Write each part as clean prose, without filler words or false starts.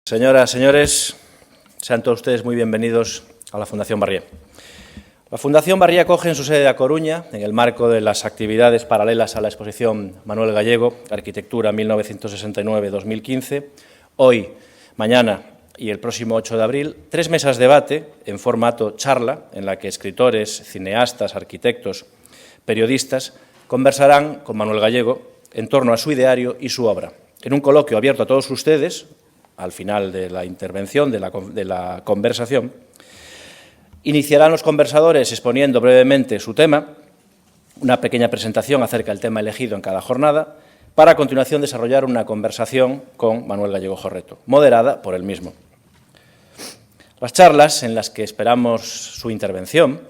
Señoras, señores, sean todos ustedes muy bienvenidos a la Fundación Barrié. La Fundación Barrié acoge en su sede de A Coruña, en el marco de las actividades paralelas a la exposición Manuel Gallego, Arquitectura 1969-2015, hoy, mañana y el próximo 8 de abril, 3 mesas de debate en formato charla, en la que escritores, cineastas, arquitectos, periodistas conversarán con Manuel Gallego en torno a su ideario y su obra, en un coloquio abierto a todos ustedes. Al final de la intervención, de la conversación, iniciarán los conversadores exponiendo brevemente su tema, una pequeña presentación acerca del tema elegido en cada jornada, para a continuación desarrollar una conversación con Manuel Gallego Jorreto, moderada por él mismo. Las charlas en las que esperamos su intervención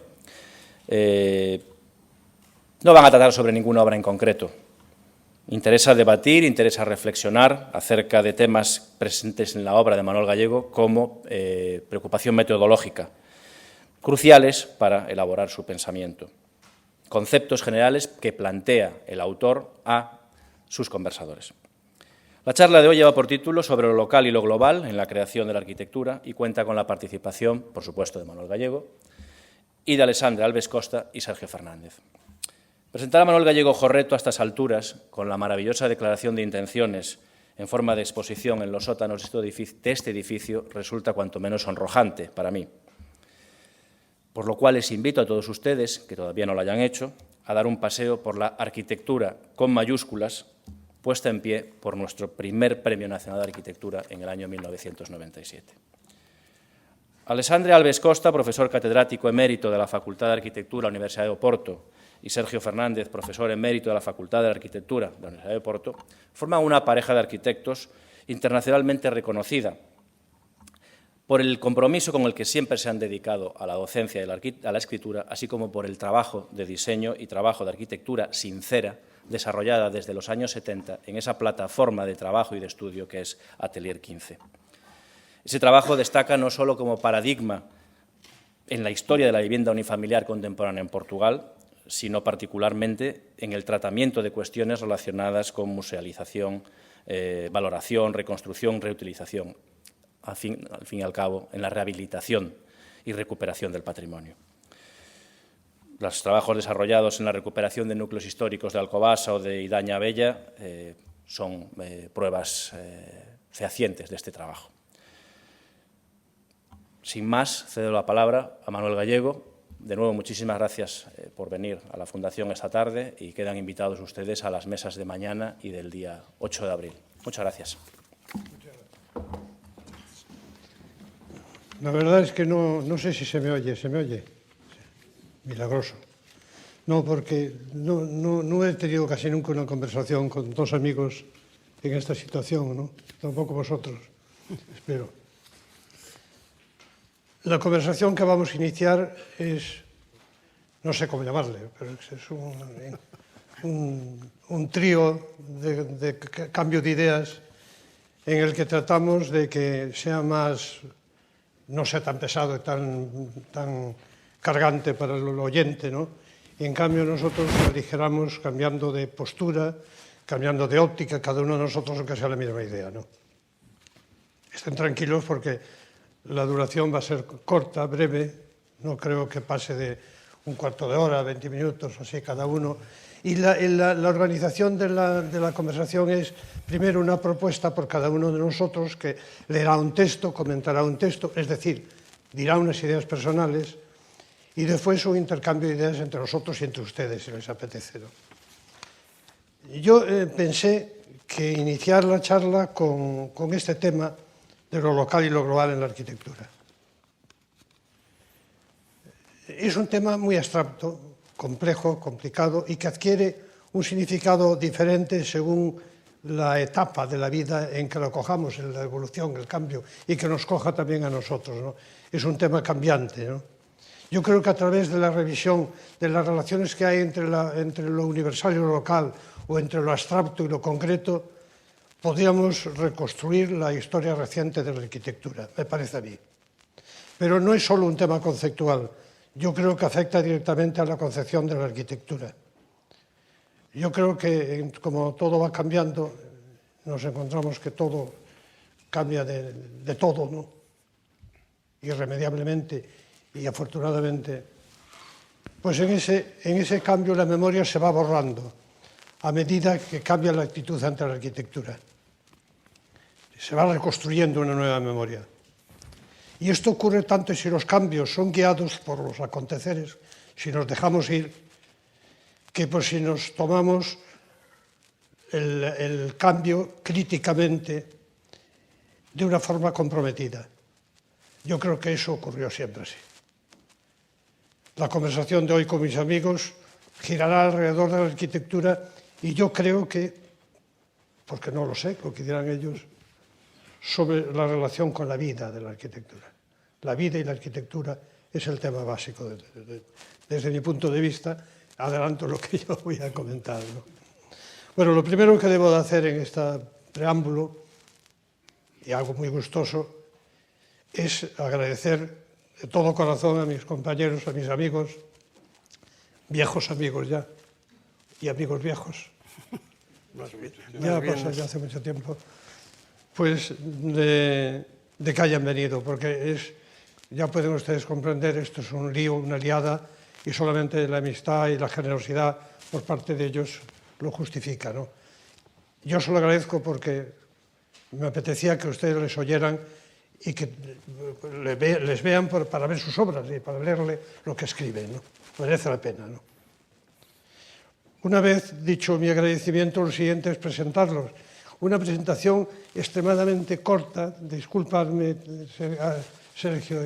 no van a tratar sobre ninguna obra en concreto. Interesa debatir, interesa reflexionar acerca de temas presentes en la obra de Manuel Gallego como preocupación metodológica, cruciales para elaborar su pensamiento. Conceptos generales que plantea el autor a sus conversadores. La charla de hoy lleva por título Sobre lo local y lo global en la creación de la arquitectura y cuenta con la participación, por supuesto, de Manuel Gallego y de Alessandra Alves Costa y Sergio Fernández. Presentar a Manuel Gallego Jorreto a estas alturas, con la maravillosa declaración de intenciones en forma de exposición en los sótanos de este edificio, resulta cuanto menos sonrojante para mí. Por lo cual les invito a todos ustedes, que todavía no lo hayan hecho, a dar un paseo por la arquitectura con mayúsculas, puesta en pie por nuestro primer Premio Nacional de Arquitectura en el año 1997. Alessandra Alves Costa, profesor catedrático emérito de la Facultad de Arquitectura de la Universidad de Oporto, y Sergio Fernández, profesor emérito de la Facultad de Arquitectura de la Universidad de Oporto, forman una pareja de arquitectos internacionalmente reconocida por el compromiso con el que siempre se han dedicado a la docencia y a la escritura, así como por el trabajo de diseño y trabajo de arquitectura sincera desarrollada desde los años 70 en esa plataforma de trabajo y de estudio que es Atelier 15. Ese trabajo destaca no solo como paradigma en la historia de la vivienda unifamiliar contemporánea en Portugal, sino particularmente en el tratamiento de cuestiones relacionadas con musealización, valoración, reconstrucción, reutilización, al fin y al cabo, en la rehabilitación y recuperación del patrimonio. Los trabajos desarrollados en la recuperación de núcleos históricos de Alcobaça o de Idaña Bella son pruebas fehacientes de este trabajo. Sin más, cedo la palabra a Manuel Gallego. De nuevo, muchísimas gracias por venir a la Fundación esta tarde y quedan invitados ustedes a las mesas de mañana y del día 8 de abril. Muchas gracias. La verdad es que no sé si se me oye. Milagroso. No, porque no he tenido casi nunca una conversación con dos amigos en esta situación, ¿no? Tampoco vosotros, espero. La conversación que vamos a iniciar es, no sé cómo llamarle, pero es un trío de cambio de ideas en el que tratamos de que sea más, no sea tan pesado y tan cargante para el oyente, ¿no? Y en cambio nosotros aligeramos cambiando de postura, cambiando de óptica, cada uno de nosotros aunque sea la misma idea, ¿no? Estén tranquilos porque la duración va a ser corta, breve, no creo que pase de un cuarto de hora, 20 minutos, así cada uno. Y la organización de la conversación es, primero, una propuesta por cada uno de nosotros que leerá un texto, comentará un texto, es decir, dirá unas ideas personales y después un intercambio de ideas entre nosotros y entre ustedes, si les apetece, ¿no? Yo pensé que iniciar la charla con este tema de lo local y lo global en la arquitectura. Es un tema muy abstracto, complejo, complicado y que adquiere un significado diferente según la etapa de la vida en que lo cojamos, en la evolución, el cambio, y que nos coja también a nosotros, ¿no? Es un tema cambiante, ¿no? Yo creo que a través de la revisión de las relaciones que hay entre lo universal y lo local, o entre lo abstracto y lo concreto, podríamos reconstruir la historia reciente de la arquitectura, me parece a mí. Pero no es solo un tema conceptual, yo creo que afecta directamente a la concepción de la arquitectura. Yo creo que, como todo va cambiando, nos encontramos que todo cambia de todo, ¿no? Irremediablemente y afortunadamente. Pues en ese cambio la memoria se va borrando a medida que cambia la actitud ante la arquitectura. Se va reconstruyendo una nueva memoria. Y esto ocurre tanto si los cambios son guiados por los aconteceres, si nos dejamos ir, que pues si nos tomamos el cambio críticamente de una forma comprometida. Yo creo que eso ocurrió siempre así. La conversación de hoy con mis amigos girará alrededor de la arquitectura y yo creo que, porque no lo sé, lo que dirán ellos, sobre la relación con la vida de la arquitectura. La vida y la arquitectura es el tema básico. Desde mi punto de vista, adelanto lo que yo voy a comentar, ¿no? Bueno, lo primero que debo de hacer en este preámbulo, y algo muy gustoso, es agradecer de todo corazón a mis compañeros, a mis amigos, viejos amigos ya, y amigos viejos, ya pasa ya hace mucho tiempo, pues de que hayan venido, porque ya pueden ustedes comprender, esto es un lío, una liada, y solamente la amistad y la generosidad por parte de ellos lo justifica, ¿no? Yo se lo agradezco porque me apetecía que ustedes les oyeran y que les vean para ver sus obras y para leerle lo que escriben, ¿no? Merece la pena, ¿no? Una vez dicho mi agradecimiento, lo siguiente es presentarlos. Una presentación extremadamente corta, disculpadme, Sergio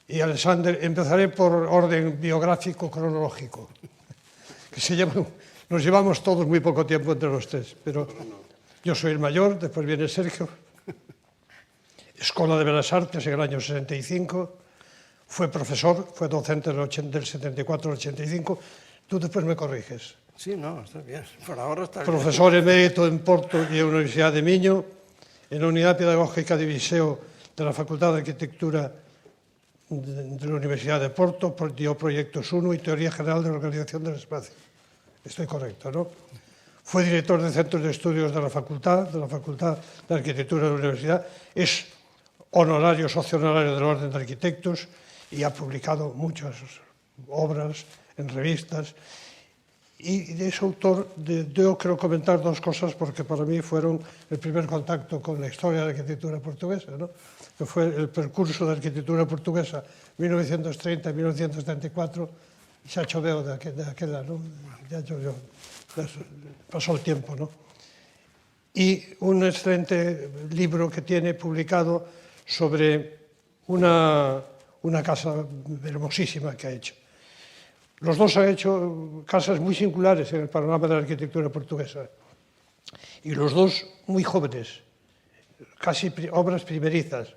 y Alexander, empezaré por orden biográfico cronológico, que nos llevamos todos muy poco tiempo entre los tres, pero yo soy el mayor, después viene Sergio, Escuela de Bellas Artes en el año 65, fue profesor, fue docente del 74 al 85, tú después me corriges. Sí, no, está bien, por ahora está bien. Profesor emérito en Porto y en la Universidad de Miño, en la Unidad Pedagógica de Viseo de la Facultad de Arquitectura de la Universidad de Porto, dio Proyectos 1 y Teoría General de la Organización del Espacio. Estoy correcto, ¿no? Fue director de Centros de Estudios de la Facultad de Arquitectura de la Universidad, es honorario, socio honorario del Orden de Arquitectos y ha publicado muchas obras en revistas. Y de ese autor yo quiero comentar dos cosas porque para mí fueron el primer contacto con la historia de la arquitectura portuguesa, ¿no? Que fue el percurso de arquitectura portuguesa 1930-1934, xa choveu daquela, ¿no? Ya choveu, pasó el tiempo, ¿no? Y un excelente libro que tiene publicado sobre una casa hermosísima que ha hecho. Los dos han hecho casas muy singulares en el panorama de la arquitectura portuguesa y los dos muy jóvenes, casi obras primerizas,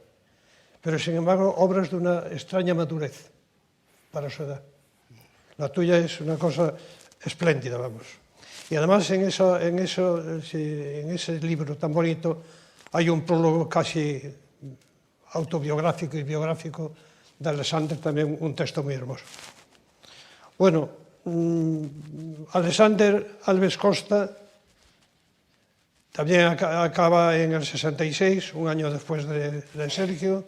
pero sin embargo obras de una extraña madurez para su edad. La tuya es una cosa espléndida, vamos. Y además en ese libro tan bonito hay un prólogo casi autobiográfico y biográfico de Alexander, también un texto muy hermoso. Bueno, Alexander Alves Costa también acaba en el 66, un año después de Sergio,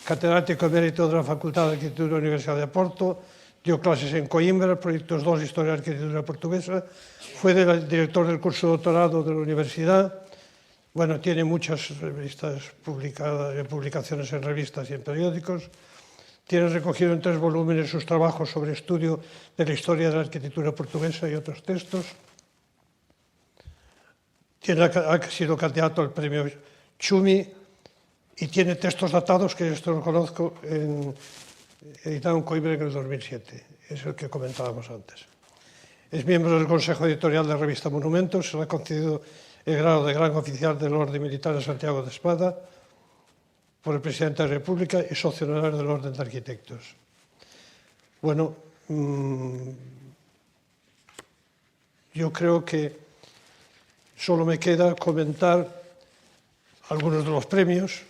catedrático emérito de la Facultad de Arquitectura de la Universidad de Porto, dio clases en Coimbra, Proyectos 2, Historia de la Arquitectura Portuguesa, fue director del curso de doctorado de la universidad, bueno, tiene muchas revistas publicaciones en revistas y en periódicos, tiene recogido en 3 volúmenes sus trabajos sobre estudio de la historia de la arquitectura portuguesa y otros textos. Ha sido candidato al premio Chumi y tiene textos datados, que esto lo conozco, editado en Coimbra en el 2007. Es el que comentábamos antes. Es miembro del Consejo Editorial de la revista Monumentos, se le ha concedido el grado de Gran Oficial del Orden Militar de Santiago de Espada por el Presidente de la República y socio honorario del Orden de Arquitectos. Bueno, yo creo que solo me queda comentar algunos de los premios,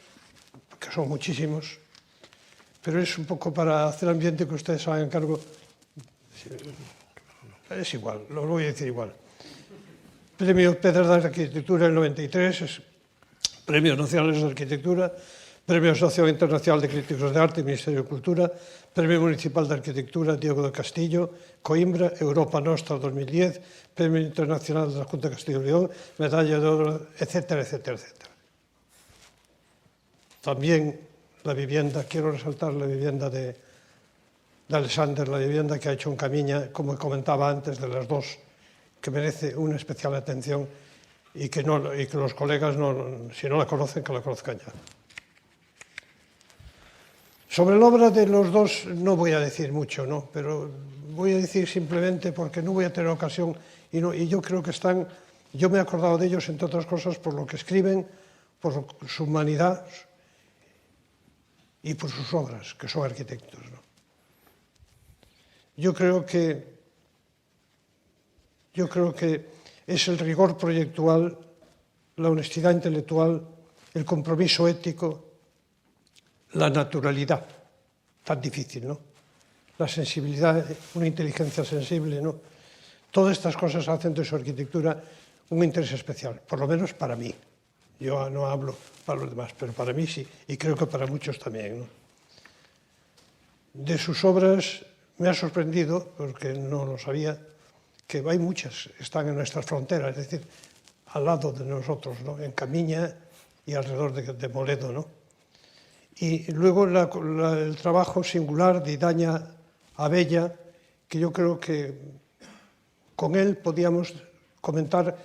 que son muchísimos, pero es un poco para hacer ambiente que ustedes hagan cargo. Es igual, lo voy a decir igual. Premio Pedras de Arquitectura en el 93, Premios Nacionales de Arquitectura, Premio Asociación Internacional de Críticos de Arte, Ministerio de Cultura, Premio Municipal de Arquitectura Diego de Castillo, Coimbra, Europa Nostra 2010, Premio Internacional de la Junta de Castilla y León, Medalla de Oro, etcétera, etcétera, etcétera. También la vivienda, quiero resaltar la vivienda de Alexander, la vivienda que ha hecho en Camiña, como comentaba antes, de las dos, que merece una especial atención y que los colegas, si no la conocen, que la conozcan ya. Sobre la obra de los dos no voy a decir mucho, ¿no? Pero voy a decir simplemente porque no voy a tener ocasión y yo creo que yo me he acordado de ellos, entre otras cosas, por lo que escriben, por su humanidad y por sus obras, que son arquitectos, ¿no? Yo creo que es el rigor proyectual, la honestidad intelectual, el compromiso ético, la naturalidad, tan difícil, ¿no? La sensibilidad, una inteligencia sensible, ¿no? Todas estas cosas hacen de su arquitectura un interés especial, por lo menos para mí. Yo no hablo para los demás, pero para mí sí, y creo que para muchos también, ¿no? De sus obras me ha sorprendido, porque no lo sabía, que hay muchas, están en nuestras fronteras, es decir, al lado de nosotros, ¿no? En Camiña y alrededor de Moledo, ¿no? Y luego el trabajo singular de Idaña Abella, que yo creo que con él podíamos comentar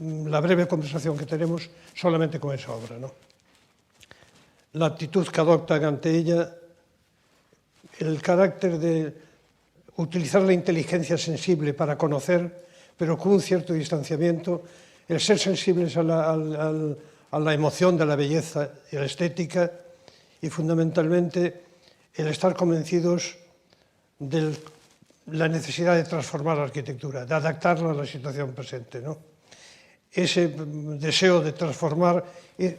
la breve conversación que tenemos solamente con esa obra, ¿no? La actitud que adoptan ante ella, el carácter de utilizar la inteligencia sensible para conocer, pero con un cierto distanciamiento, el ser sensibles a la emoción de la belleza y la estética y fundamentalmente el estar convencidos de la necesidad de transformar la arquitectura, de adaptarla a la situación presente, ¿no? Ese deseo de transformar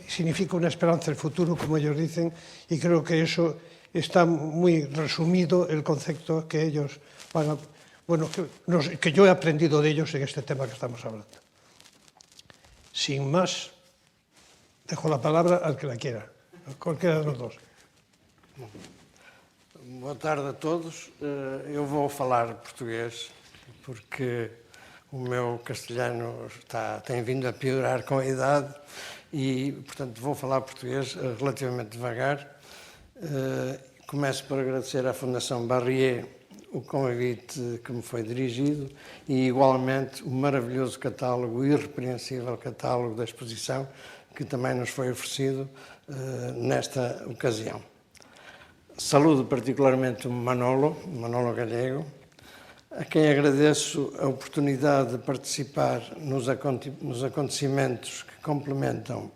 significa una esperanza del futuro, como ellos dicen, y creo que eso está muy resumido el concepto que ellos van a... Bueno, que yo he aprendido de ellos en este tema que estamos hablando. Sin más, dejo la palabra al que la quiera, a cualquiera de los dos. Boa tarde a todos. Eu vou falar português porque o meu castelhano tem vindo a piorar com a idade e, portanto, vou falar português relativamente devagar. Começo por agradecer à Fundação Barrier o convite que me foi dirigido e, igualmente, o maravilhoso catálogo, o irrepreensível catálogo da exposição que também nos foi oferecido nesta ocasião. Saúdo particularmente o Manolo Gallego, a quem agradeço a oportunidade de participar nos acontecimentos que complementam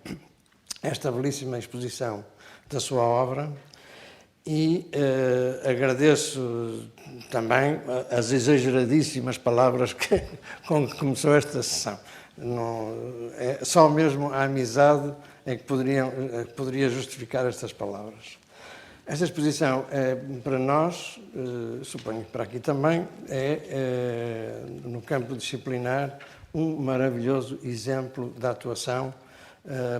esta belíssima exposição da sua obra e agradeço também as exageradíssimas palavras com que começou esta sessão. É só mesmo a amizade é que poderia justificar estas palavras. Esta exposição é para nós, suponho que para aqui também, no campo disciplinar, um maravilhoso exemplo da atuação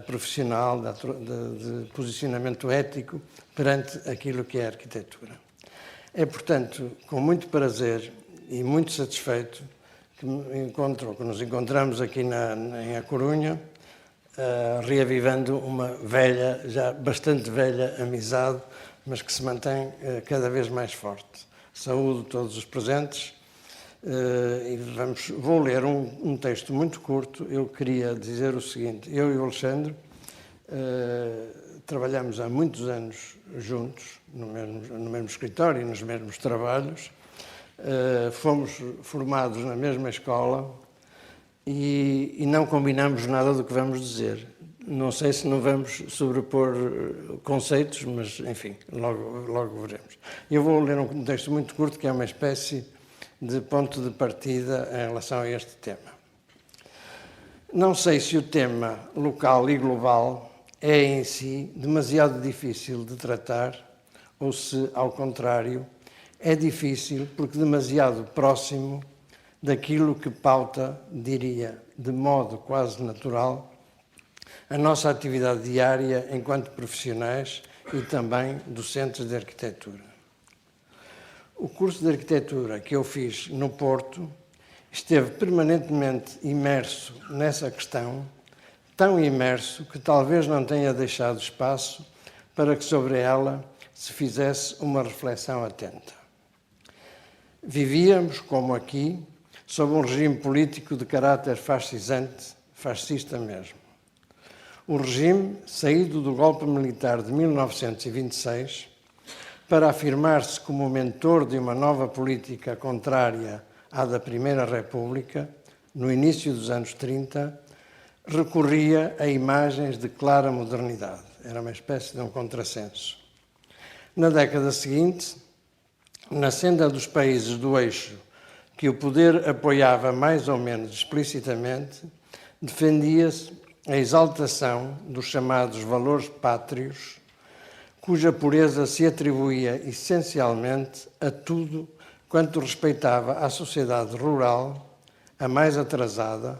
profissional, de posicionamento ético perante aquilo que é a arquitetura. É, portanto, com muito prazer e muito satisfeito que nos encontramos aqui em A Corunha, reavivando uma velha, já bastante velha amizade, mas que se mantém cada vez mais forte. Saúdo todos os presentes e vou ler um texto muito curto. Eu queria dizer o seguinte: eu e o Alexandre trabalhamos há muitos anos juntos, no mesmo escritório e nos mesmos trabalhos. Fomos formados na mesma escola e não combinamos nada do que vamos dizer. Não sei se não vamos sobrepor conceitos, mas, enfim, logo veremos. Eu vou ler um texto muito curto, que é uma espécie de ponto de partida em relação a este tema. Não sei se o tema local e global é, em si, demasiado difícil de tratar, ou se, ao contrário, é difícil porque demasiado próximo daquilo que pauta, diria, de modo quase natural, a nossa atividade diária enquanto profissionais e também docentes de arquitetura. O curso de arquitetura que eu fiz no Porto esteve permanentemente imerso nessa questão, tão imerso que talvez não tenha deixado espaço para que sobre ela se fizesse uma reflexão atenta. Vivíamos, como aqui, sob um regime político de caráter fascista mesmo. O regime, saído do golpe militar de 1926, para afirmar-se como mentor de uma nova política contrária à da Primeira República, no início dos anos 30, recorria a imagens de clara modernidade. Era uma espécie de um contrassenso. Na década seguinte, na senda dos países do eixo, que o poder apoiava mais ou menos explicitamente, defendia-se a exaltação dos chamados valores pátrios, cuja pureza se atribuía essencialmente a tudo quanto respeitava a sociedade rural, a mais atrasada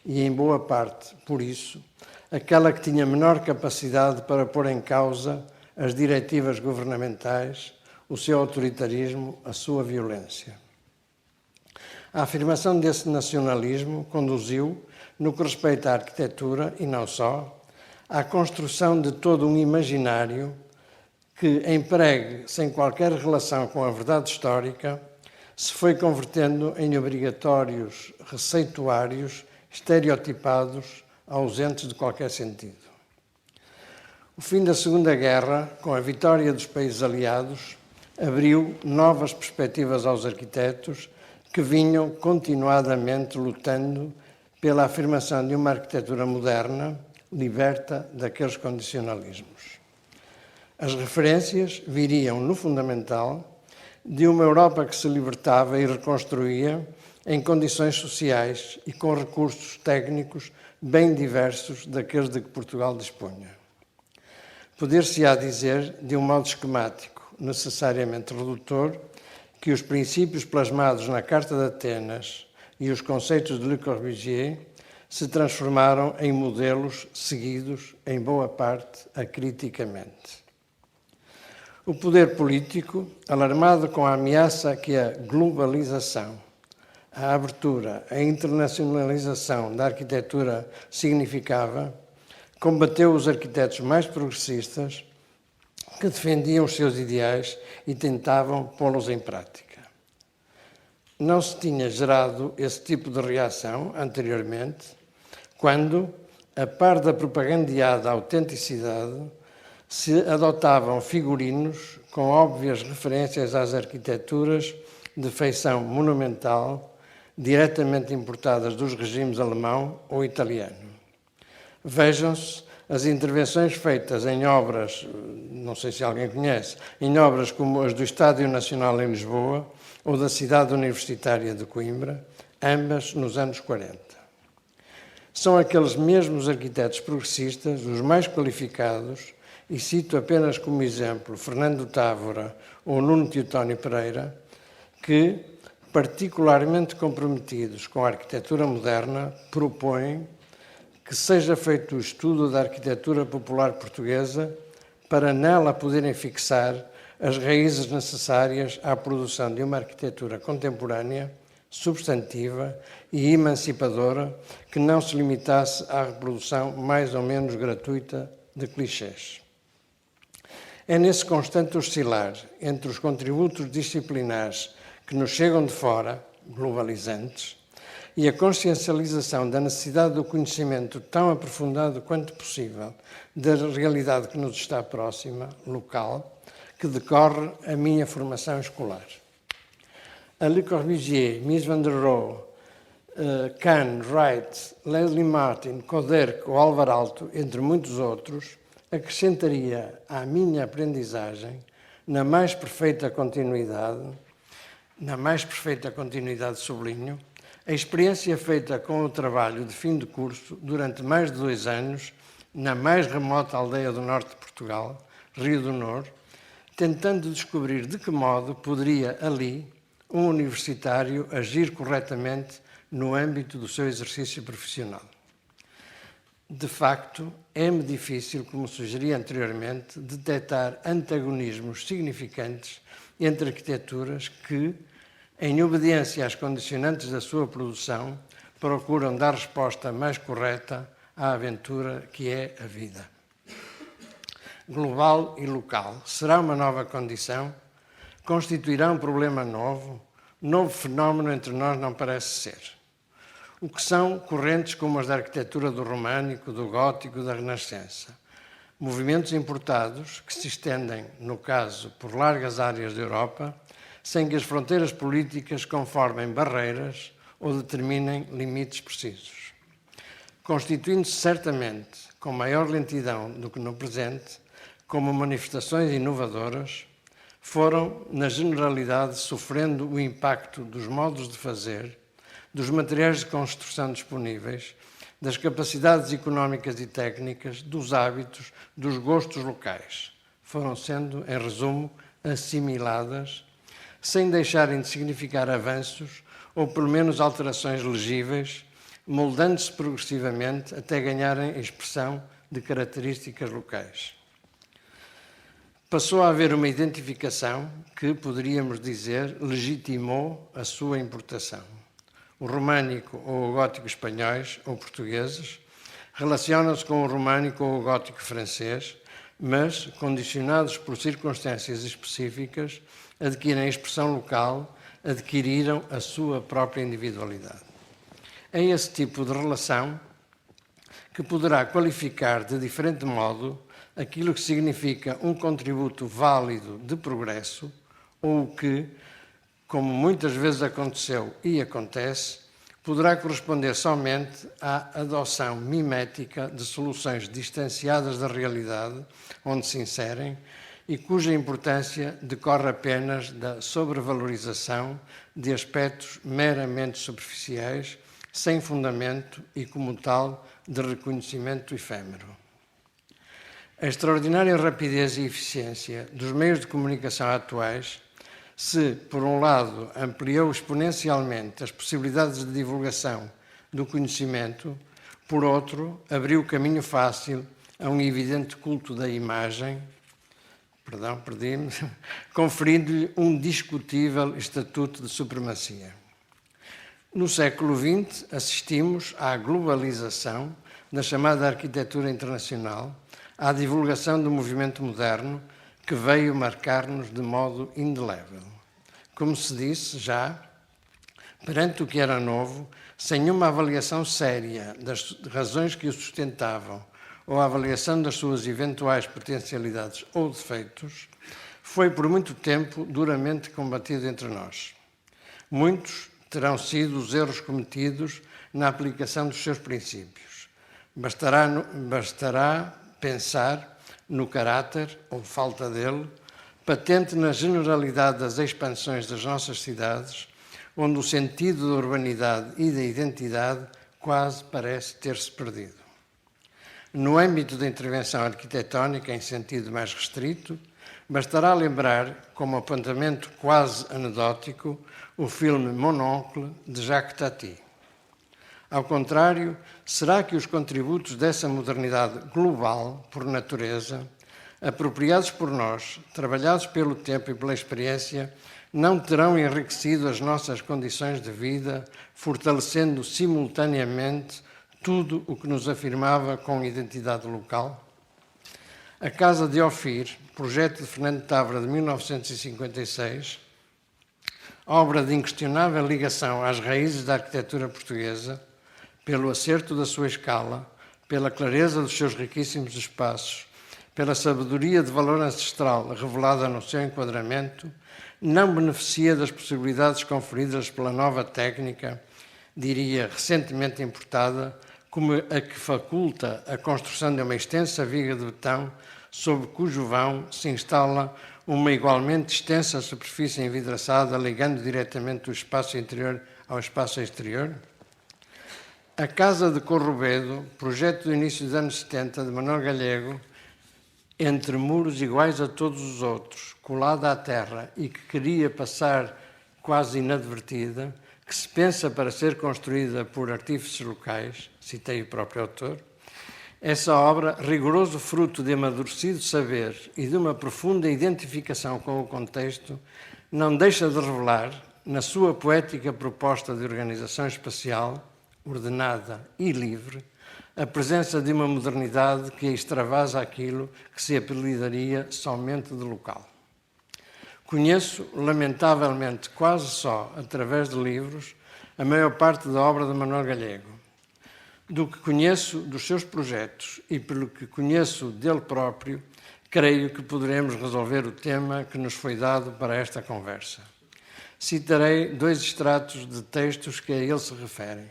e, em boa parte, por isso, aquela que tinha menor capacidade para pôr em causa as diretivas governamentais, o seu autoritarismo, a sua violência. A afirmação desse nacionalismo conduziu, no que respeita à arquitetura, e não só, à construção de todo um imaginário que, empregue sem qualquer relação com a verdade histórica, se foi convertendo em obrigatórios receituários estereotipados, ausentes de qualquer sentido. O fim da Segunda Guerra, com a vitória dos países aliados, abriu novas perspectivas aos arquitetos que vinham continuadamente lutando pela afirmação de uma arquitetura moderna, liberta daqueles condicionalismos. As referências viriam, no fundamental, de uma Europa que se libertava e reconstruía em condições sociais e com recursos técnicos bem diversos daqueles de que Portugal dispunha. Poder-se-á dizer, de um modo esquemático, necessariamente redutor, que os princípios plasmados na Carta de Atenas e os conceitos de Le Corbusier se transformaram em modelos seguidos, em boa parte, acriticamente. O poder político, alarmado com a ameaça que a globalização, a abertura, a internacionalização da arquitetura significava, combateu os arquitetos mais progressistas que defendiam os seus ideais e tentavam pô-los em prática. Não se tinha gerado esse tipo de reação anteriormente, quando, a par da propagandeada autenticidade, se adotavam figurinos com óbvias referências às arquiteturas de feição monumental, diretamente importadas dos regimes alemão ou italiano. Vejam-se as intervenções feitas em obras, não sei se alguém conhece, em obras como as do Estádio Nacional em Lisboa ou da Cidade Universitária de Coimbra, ambas nos anos 40. São aqueles mesmos arquitetos progressistas, os mais qualificados, e cito apenas como exemplo Fernando Távora ou Nuno Teotónio Pereira, que, particularmente comprometidos com a arquitetura moderna, propõem que seja feito o estudo da arquitetura popular portuguesa para nela poderem fixar as raízes necessárias à produção de uma arquitetura contemporânea, substantiva e emancipadora que não se limitasse à reprodução mais ou menos gratuita de clichês. É nesse constante oscilar entre os contributos disciplinares que nos chegam de fora, globalizantes, e a consciencialização da necessidade do conhecimento tão aprofundado quanto possível da realidade que nos está próxima, local, que decorre a minha formação escolar. A Le Corbusier, Mies van der Rohe, Kahn, Wright, Leslie Martin, Koderk ou Álvar Aalto, entre muitos outros, acrescentaria à minha aprendizagem, na mais perfeita continuidade, sublinho, a experiência feita com o trabalho de fim de curso durante mais de 2 anos na mais remota aldeia do norte de Portugal, Rio do Nor, tentando descobrir de que modo poderia ali um universitário agir corretamente no âmbito do seu exercício profissional. De facto, é-me difícil, como sugeri anteriormente, detectar antagonismos significantes entre arquiteturas que, em obediência às condicionantes da sua produção, procuram dar resposta mais correta à aventura que é a vida. Global e local. Será uma nova condição? Constituirá um problema novo? Novo fenómeno entre nós não parece ser. O que são correntes como as da arquitetura do românico, do gótico, da renascença. Movimentos importados que se estendem, no caso, por largas áreas da Europa, sem que as fronteiras políticas conformem barreiras ou determinem limites precisos. Constituindo-se certamente com maior lentidão do que no presente, como manifestações inovadoras, foram, na generalidade, sofrendo o impacto dos modos de fazer, dos materiais de construção disponíveis, das capacidades económicas e técnicas, dos hábitos, dos gostos locais. Foram sendo, em resumo, assimiladas, sem deixarem de significar avanços ou, pelo menos, alterações legíveis, moldando-se progressivamente até ganharem expressão de características locais. Passou a haver uma identificação que, poderíamos dizer, legitimou a sua importação. O românico ou o gótico espanhóis ou portugueses relacionam-se com o românico ou o gótico francês, mas, condicionados por circunstâncias específicas, adquirem expressão local, adquiriram a sua própria individualidade. É esse tipo de relação que poderá qualificar de diferente modo aquilo que significa um contributo válido de progresso ou o que, como muitas vezes aconteceu e acontece, poderá corresponder somente à adoção mimética de soluções distanciadas da realidade onde se inserem e cuja importância decorre apenas da sobrevalorização de aspectos meramente superficiais, sem fundamento e, como tal, de reconhecimento efêmero. A extraordinária rapidez e eficiência dos meios de comunicação atuais se, por um lado, ampliou exponencialmente as possibilidades de divulgação do conhecimento, por outro, abriu caminho fácil a um evidente culto da imagem, conferindo-lhe um discutível estatuto de supremacia. No século XX, assistimos à globalização da chamada arquitetura internacional, à divulgação do movimento moderno, que veio marcar-nos de modo indelével. Como se disse já, perante o que era novo, sem uma avaliação séria das razões que o sustentavam ou a avaliação das suas eventuais potencialidades ou defeitos, foi por muito tempo duramente combatido entre nós. Muitos terão sido os erros cometidos na aplicação dos seus princípios. Bastará pensar no caráter, ou falta dele, patente na generalidade das expansões das nossas cidades, onde o sentido da urbanidade e da identidade quase parece ter-se perdido. No âmbito da intervenção arquitetónica, em sentido mais restrito, bastará lembrar, como apontamento quase anedótico, o filme Mon Oncle, de Jacques Tati. Ao contrário, será que os contributos dessa modernidade global, por natureza, apropriados por nós, trabalhados pelo tempo e pela experiência, não terão enriquecido as nossas condições de vida, fortalecendo simultaneamente tudo o que nos afirmava com identidade local? A Casa de Ofir, projeto de Fernando Távora de 1956, obra de inquestionável ligação às raízes da arquitetura portuguesa, pelo acerto da sua escala, pela clareza dos seus riquíssimos espaços, pela sabedoria de valor ancestral revelada no seu enquadramento, não beneficia das possibilidades conferidas pela nova técnica, diria recentemente importada, como a que faculta a construção de uma extensa viga de betão sobre cujo vão se instala uma igualmente extensa superfície envidraçada ligando diretamente o espaço interior ao espaço exterior? A Casa de Corrubedo, projeto do início dos anos 70 de Manuel Galego, entre muros iguais a todos os outros, colada à terra e que queria passar quase inadvertida, que se pensa para ser construída por artífices locais, citei o próprio autor, Essa obra, rigoroso fruto de amadurecido saber e de uma profunda identificação com o contexto, não deixa de revelar, na sua poética proposta de organização espacial, ordenada e livre, a presença de uma modernidade que extravasa aquilo que se apelidaria somente de local. Conheço, lamentavelmente, quase só através de livros, a maior parte da obra de Manuel Galego. Do que conheço dos seus projetos e pelo que conheço dele próprio, creio que poderemos resolver o tema que nos foi dado para esta conversa. Citarei 2 extratos de textos que a ele se referem.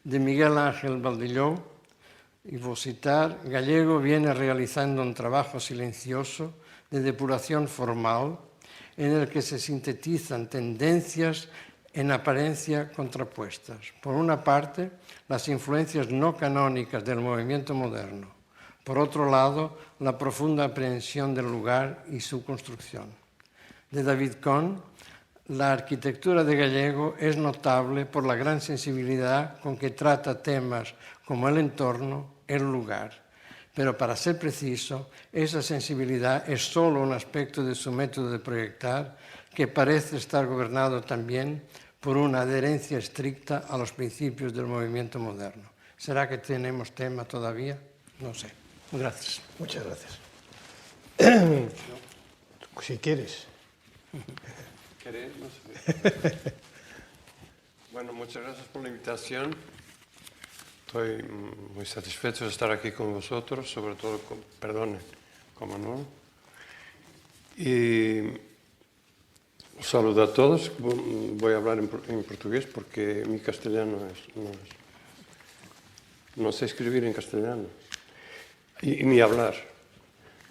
De Miguel Ángel Baldilló, y vou citar, Gallego viene realizando un trabajo silencioso de depuración formal en el que se sintetizan tendencias en apariencia contrapuestas. Por una parte, las influencias no canónicas del movimiento moderno. Por otro lado, la profunda aprehensión del lugar y su construcción. De David Kohn, la arquitectura de Gallego es notable por la gran sensibilidad con que trata temas como el entorno, el lugar. Pero para ser preciso, esa sensibilidad es solo un aspecto de su método de proyectar que parece estar gobernado también por una adherencia estricta a los principios del movimiento moderno. ¿Será que tenemos tema todavía? No sé. Gracias. Muchas gracias. Si quieres. ¿Querés? No sé. Bueno, muchas gracias por la invitación. Estoy muy satisfecho de estar aquí con vosotros, sobre todo con Manuel. Y os saludo a todos. Voy a hablar en portugués porque mi castellano no sé escribir en castellano. Y ni hablar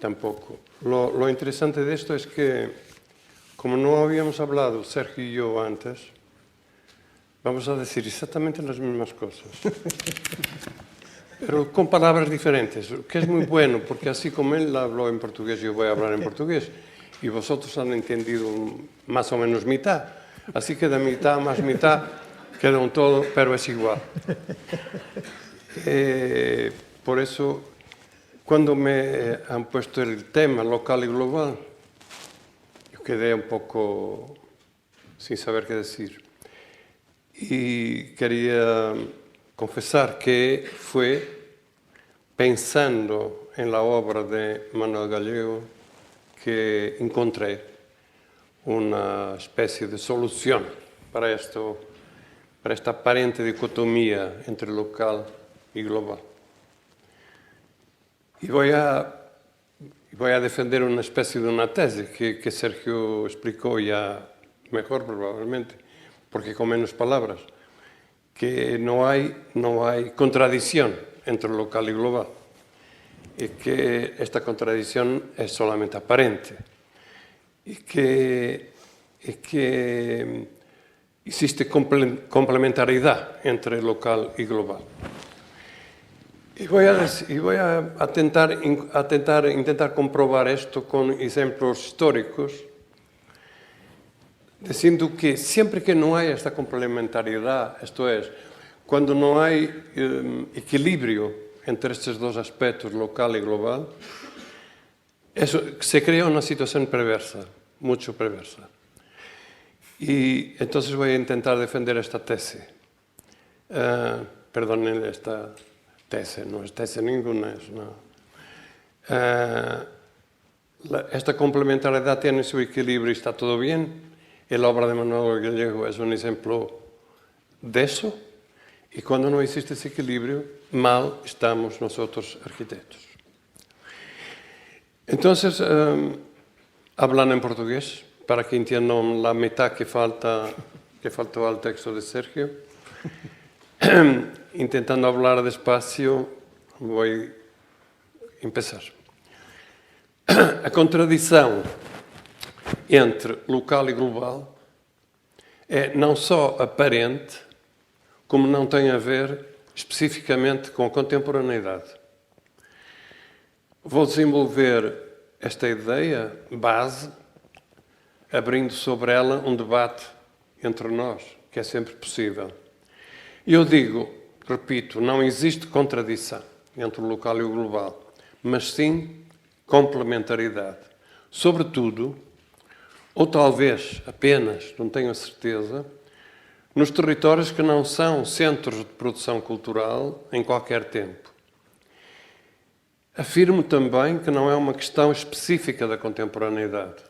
tampoco. Lo interesante de esto es que, como no habíamos hablado Sergio y yo antes, vamos a decir exactamente las mismas cosas, pero con palabras diferentes, que es muy bueno, porque así como él habló en portugués, yo voy a hablar en portugués, y vosotros han entendido más o menos mitad, así que de mitad más mitad queda un todo, pero es igual. Por eso, cuando me han puesto el tema local y global, yo quedé un poco sin saber qué decir. Y quería confesar que fue pensando en la obra de Manuel Gallego que encontré una especie de solución para esto, para esta aparente dicotomía entre local y global. Y voy a defender una especie de una tesis que Sergio explicó ya mejor probablemente, porque con menos palabras, que no hay contradicción entre local y global, y que esta contradicción es solamente aparente, y que existe complementariedad entre local y global. Y voy a intentar comprobar esto con ejemplos históricos, diciendo que siempre que no hay esta complementariedad, esto es, cuando no hay equilibrio entre estos dos aspectos, local y global, se crea una situación perversa, mucho perversa. Y entonces voy a intentar defender esta tesis. Perdonen, esta tesis, no es tesis ninguna, es una... esta complementariedad tiene su equilibrio y está todo bien. Y la obra de Manuel Gallego es un ejemplo de eso. Y cuando no existe ese equilibrio, mal estamos nosotros arquitectos. Entonces, hablan en portugués para que entiendan la mitad que faltó al texto de Sergio. Intentando hablar despacio, voy a empezar. A contradição entre local e global é não só aparente, como não tem a ver especificamente com a contemporaneidade. Vou desenvolver esta ideia base, abrindo sobre ela um debate entre nós, que é sempre possível. E eu digo, repito, não existe contradição entre o local e o global, mas sim complementaridade. Sobretudo, ou talvez apenas, não tenho a certeza, nos territórios que não são centros de produção cultural em qualquer tempo. Afirmo também que não é uma questão específica da contemporaneidade.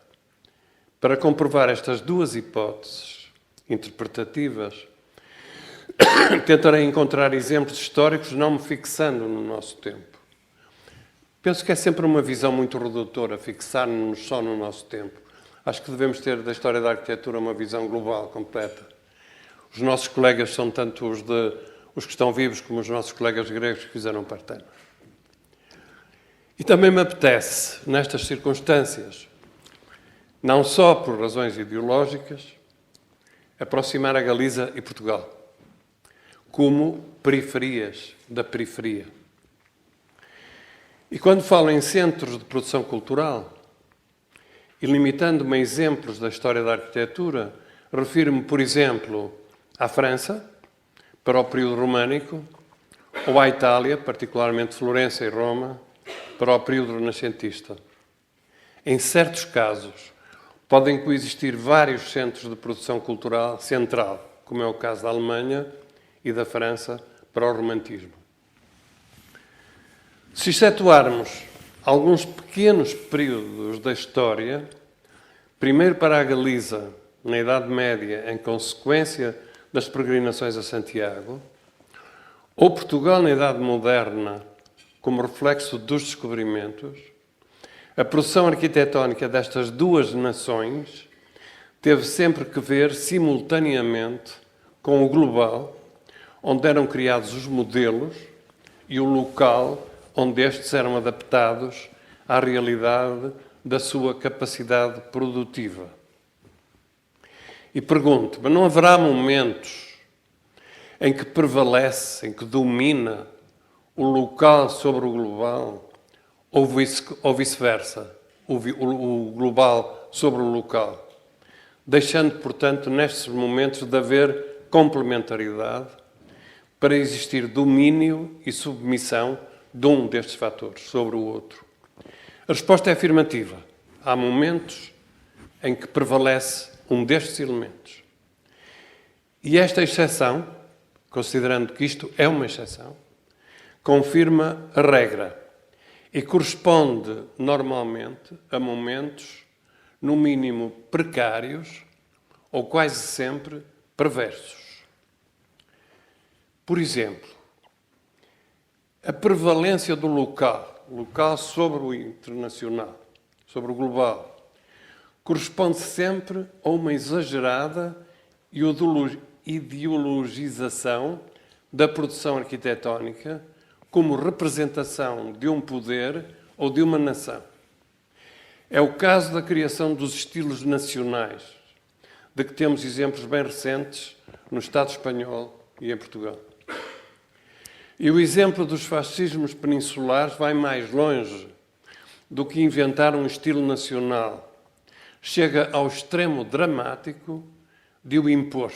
Para comprovar estas duas hipóteses interpretativas, tentarei encontrar exemplos históricos não me fixando no nosso tempo. Penso que é sempre uma visão muito redutora fixar-nos só no nosso tempo. Acho que devemos ter da história da arquitetura uma visão global, completa. Os nossos colegas são tanto os que estão vivos como os nossos colegas gregos que fizeram Partena. E também me apetece, nestas circunstâncias, não só por razões ideológicas, aproximar a Galiza e Portugal como periferias da periferia. E quando falo em centros de produção cultural, e limitando-me a exemplos da história da arquitetura, refiro-me, por exemplo, à França, para o período românico, ou à Itália, particularmente Florença e Roma, para o período renascentista. Em certos casos, podem coexistir vários centros de produção cultural central, como é o caso da Alemanha e da França para o romantismo. Se excetuarmos alguns pequenos períodos da história, primeiro para a Galiza, na Idade Média, em consequência das peregrinações a Santiago, ou Portugal na Idade Moderna, como reflexo dos descobrimentos, a produção arquitetónica destas duas nações teve sempre que ver simultaneamente com o global, onde eram criados os modelos, e o local, onde estes eram adaptados à realidade da sua capacidade produtiva. E pergunto, mas não haverá momentos em que prevalece, em que domina o local sobre o global, ou vice-versa, o global sobre o local, deixando, portanto, nestes momentos de haver complementaridade para existir domínio e submissão de um destes fatores sobre o outro? A resposta é afirmativa. Há momentos em que prevalece um destes elementos. E esta exceção, considerando que isto é uma exceção, confirma a regra e corresponde normalmente a momentos, no mínimo, precários ou quase sempre perversos. Por exemplo, a prevalência do local sobre o internacional, sobre o global, corresponde sempre a uma exagerada ideologização da produção arquitetónica como representação de um poder ou de uma nação. É o caso da criação dos estilos nacionais, de que temos exemplos bem recentes no Estado espanhol e em Portugal. E o exemplo dos fascismos peninsulares vai mais longe do que inventar um estilo nacional. Chega ao extremo dramático de o impor.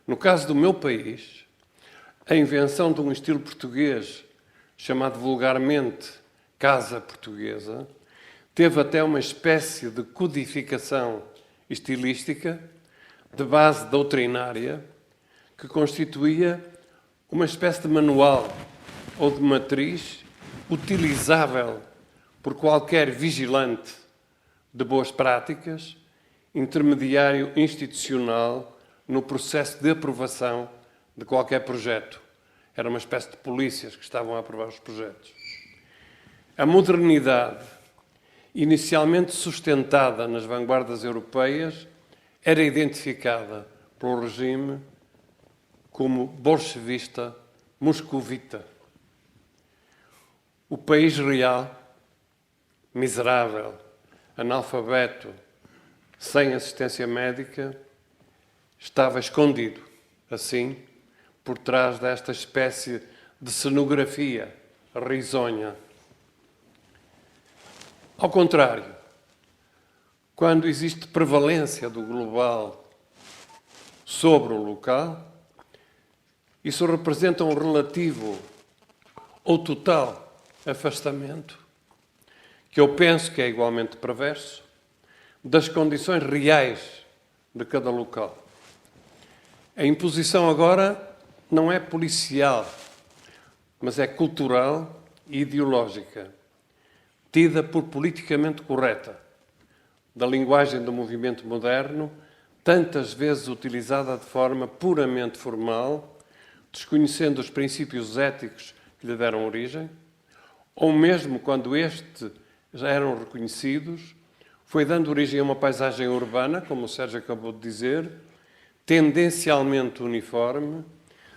No caso do meu país, a invenção de um estilo português, chamado vulgarmente Casa Portuguesa, teve até uma espécie de codificação estilística de base doutrinária que constituía uma espécie de manual ou de matriz utilizável por qualquer vigilante de boas práticas, intermediário institucional no processo de aprovação de qualquer projeto. Era uma espécie de polícias que estavam a aprovar os projetos. A modernidade, inicialmente sustentada nas vanguardas europeias, era identificada pelo regime como bolchevista moscovita. O país real, miserável, analfabeto, sem assistência médica, estava escondido, assim, por trás desta espécie de cenografia risonha. Ao contrário, quando existe prevalência do global sobre o local, isso representa um relativo ou total afastamento, que eu penso que é igualmente perverso, das condições reais de cada local. A imposição agora não é policial, mas é cultural e ideológica, tida por politicamente correta, da linguagem do movimento moderno, tantas vezes utilizada de forma puramente formal, desconhecendo os princípios éticos que lhe deram origem, ou mesmo quando estes já eram reconhecidos, foi dando origem a uma paisagem urbana, como o Sérgio acabou de dizer, tendencialmente uniforme,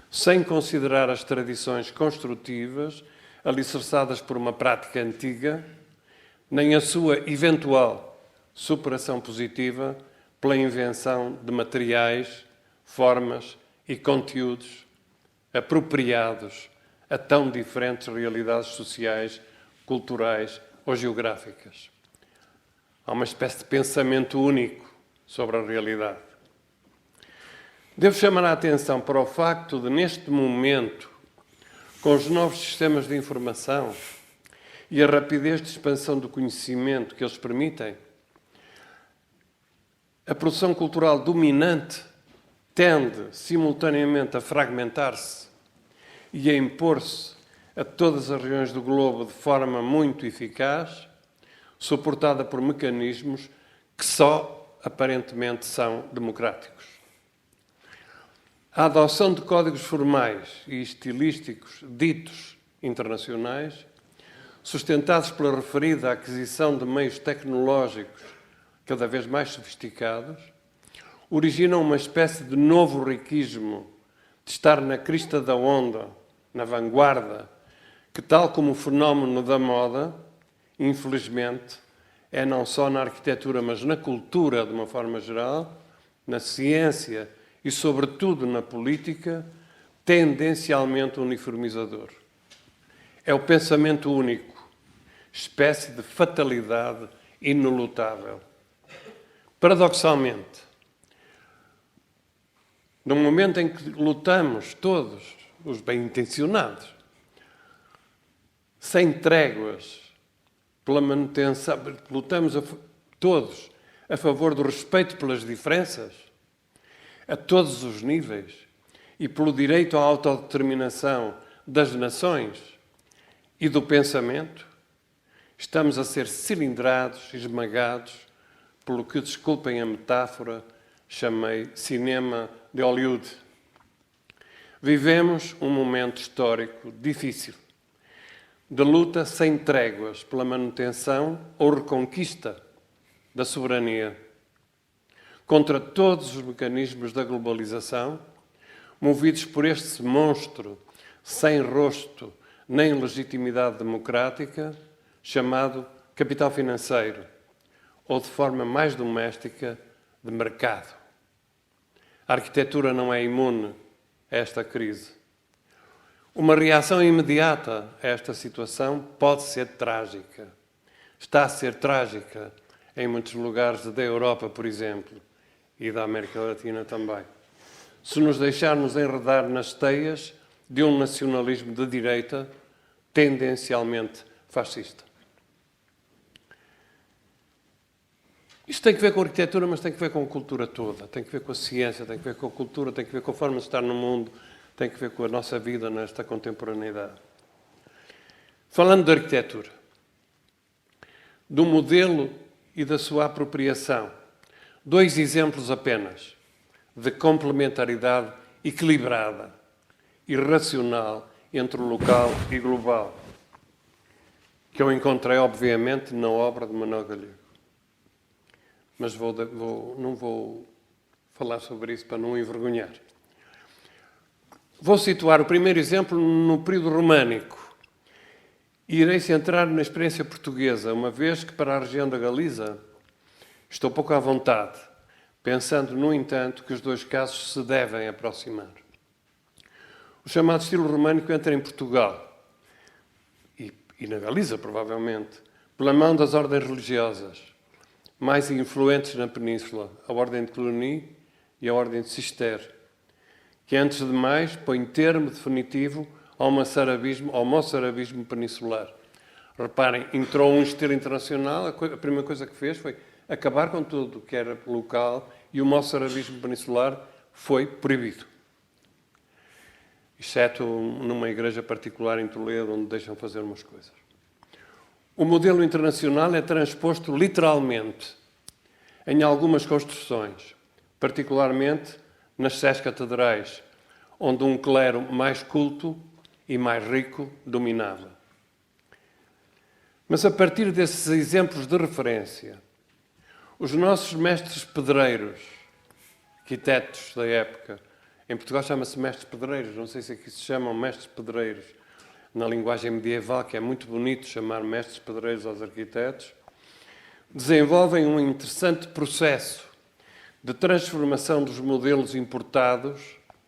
sem considerar as tradições construtivas, alicerçadas por uma prática antiga, nem a sua eventual superação positiva pela invenção de materiais, formas e conteúdos apropriados a tão diferentes realidades sociais, culturais ou geográficas. Há uma espécie de pensamento único sobre a realidade. Devo chamar a atenção para o facto de, neste momento, com os novos sistemas de informação e a rapidez de expansão do conhecimento que eles permitem, a produção cultural dominante tende, simultaneamente, a fragmentar-se e a impor-se a todas as regiões do globo de forma muito eficaz, suportada por mecanismos que só, aparentemente, são democráticos. A adoção de códigos formais e estilísticos ditos internacionais, sustentados pela referida aquisição de meios tecnológicos cada vez mais sofisticados, originam uma espécie de novo riquismo de estar na crista da onda, na vanguarda, que, tal como o fenómeno da moda, infelizmente, é não só na arquitetura, mas na cultura, de uma forma geral, na ciência e, sobretudo, na política, tendencialmente uniformizador. É o pensamento único, espécie de fatalidade inelutável. Paradoxalmente, no momento em que lutamos todos, os bem-intencionados, sem tréguas, pela manutenção, lutamos todos a favor do respeito pelas diferenças, a todos os níveis, e pelo direito à autodeterminação das nações e do pensamento, estamos a ser cilindrados, esmagados, pelo que, desculpem a metáfora, chamei cinema de Hollywood. Vivemos um momento histórico difícil, de luta sem tréguas pela manutenção ou reconquista da soberania, contra todos os mecanismos da globalização, movidos por este monstro sem rosto nem legitimidade democrática, chamado capital financeiro, ou de forma mais doméstica, de mercado. A arquitetura não é imune a esta crise. Uma reação imediata a esta situação pode ser trágica. Está a ser trágica em muitos lugares da Europa, por exemplo, e da América Latina também. Se nos deixarmos enredar nas teias de um nacionalismo de direita tendencialmente fascista. Isto tem que ver com a arquitetura, mas tem que ver com a cultura toda. Tem que ver com a ciência, tem que ver com a cultura, tem que ver com a forma de estar no mundo, tem que ver com a nossa vida nesta contemporaneidade. Falando de arquitetura, do modelo e da sua apropriação, 2 exemplos apenas de complementaridade equilibrada e racional entre o local e global, que eu encontrei, obviamente, na obra de Manuel Galego. Mas não vou falar sobre isso para não envergonhar. Vou situar o primeiro exemplo no período românico. E irei centrar na experiência portuguesa, uma vez que para a região da Galiza estou pouco à vontade, pensando, no entanto, que os 2 casos se devem aproximar. O chamado estilo românico entra em Portugal, e na Galiza, provavelmente, pela mão das ordens religiosas, mais influentes na Península, a Ordem de Cluny e a Ordem de Cister, que, antes de mais, põe termo definitivo ao moçarabismo peninsular. Reparem, entrou um estilo internacional, a primeira coisa que fez foi acabar com tudo o que era local e o moçarabismo peninsular foi proibido. Exceto numa igreja particular em Toledo, onde deixam fazer umas coisas. O modelo internacional é transposto literalmente em algumas construções, particularmente nas sés catedrais, onde um clero mais culto e mais rico dominava. Mas a partir desses exemplos de referência, os nossos mestres pedreiros, arquitetos da época, em Portugal chama-se mestres pedreiros, não sei se aqui se chamam mestres pedreiros, na linguagem medieval, que é muito bonito chamar mestres pedreiros aos arquitetos, desenvolvem um interessante processo de transformação dos modelos importados,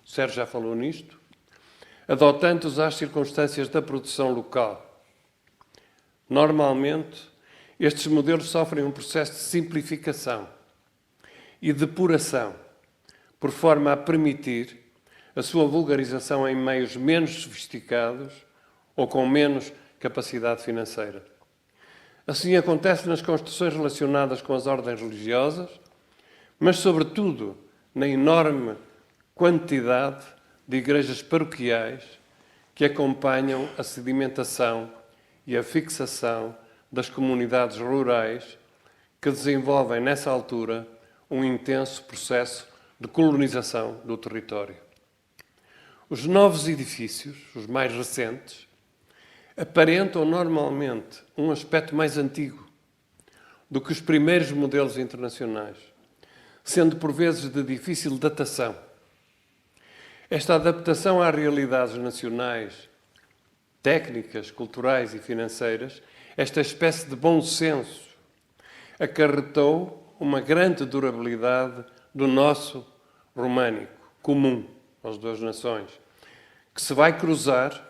o Sérgio já falou nisto, adotando-os às circunstâncias da produção local. Normalmente, estes modelos sofrem um processo de simplificação e depuração, por forma a permitir a sua vulgarização em meios menos sofisticados ou com menos capacidade financeira. Assim acontece nas construções relacionadas com as ordens religiosas, mas, sobretudo, na enorme quantidade de igrejas paroquiais que acompanham a sedimentação e a fixação das comunidades rurais que desenvolvem, nessa altura, um intenso processo de colonização do território. Os novos edifícios, os mais recentes, aparentam normalmente um aspecto mais antigo do que os primeiros modelos internacionais, sendo por vezes de difícil datação. Esta adaptação às realidades nacionais, técnicas, culturais e financeiras, esta espécie de bom senso, acarretou uma grande durabilidade do nosso românico, comum às duas nações, que se vai cruzar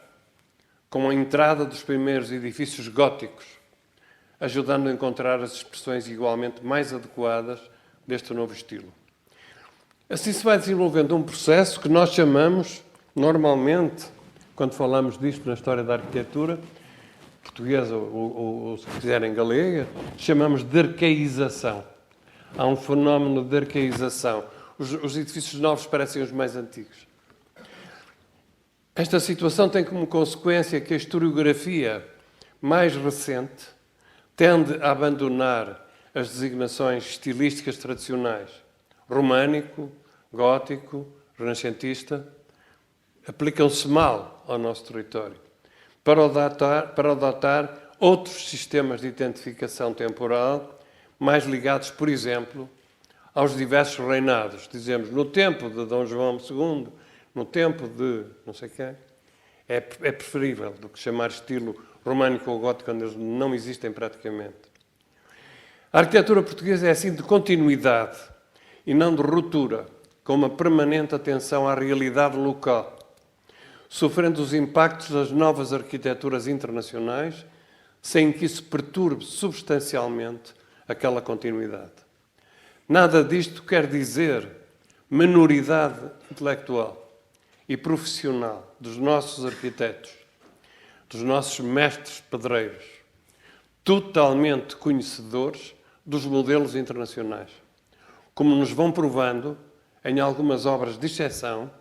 com a entrada dos primeiros edifícios góticos, ajudando a encontrar as expressões igualmente mais adequadas deste novo estilo. Assim se vai desenvolvendo um processo que nós chamamos, normalmente, quando falamos disto na história da arquitetura, portuguesa ou se quiserem galega, chamamos de arcaização. Há um fenómeno de arcaização. Os edifícios novos parecem os mais antigos. Esta situação tem como consequência que a historiografia mais recente tende a abandonar as designações estilísticas tradicionais, românico, gótico, renascentista, aplicam-se mal ao nosso território, para adotar outros sistemas de identificação temporal mais ligados, por exemplo, aos diversos reinados. Dizemos, no tempo de Dom João II, no tempo de não sei quem, é preferível do que chamar estilo românico ou gótico, quando eles não existem praticamente. A arquitetura portuguesa é assim de continuidade e não de ruptura, com uma permanente atenção à realidade local, sofrendo os impactos das novas arquiteturas internacionais, sem que isso perturbe substancialmente aquela continuidade. Nada disto quer dizer menoridade intelectual e profissional dos nossos arquitetos, dos nossos mestres pedreiros, totalmente conhecedores dos modelos internacionais, como nos vão provando em algumas obras de exceção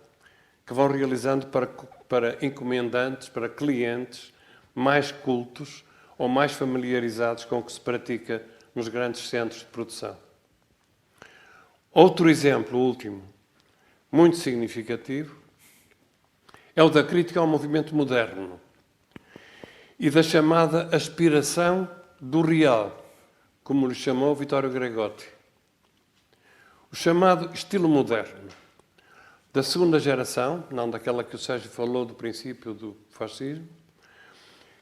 que vão realizando para encomendantes, para clientes mais cultos ou mais familiarizados com o que se pratica nos grandes centros de produção. Outro exemplo, último, muito significativo, é o da crítica ao movimento moderno e da chamada aspiração do real, como lhe chamou Vittorio Gregotti. O chamado estilo moderno, da segunda geração, não daquela que o Sérgio falou do princípio do fascismo,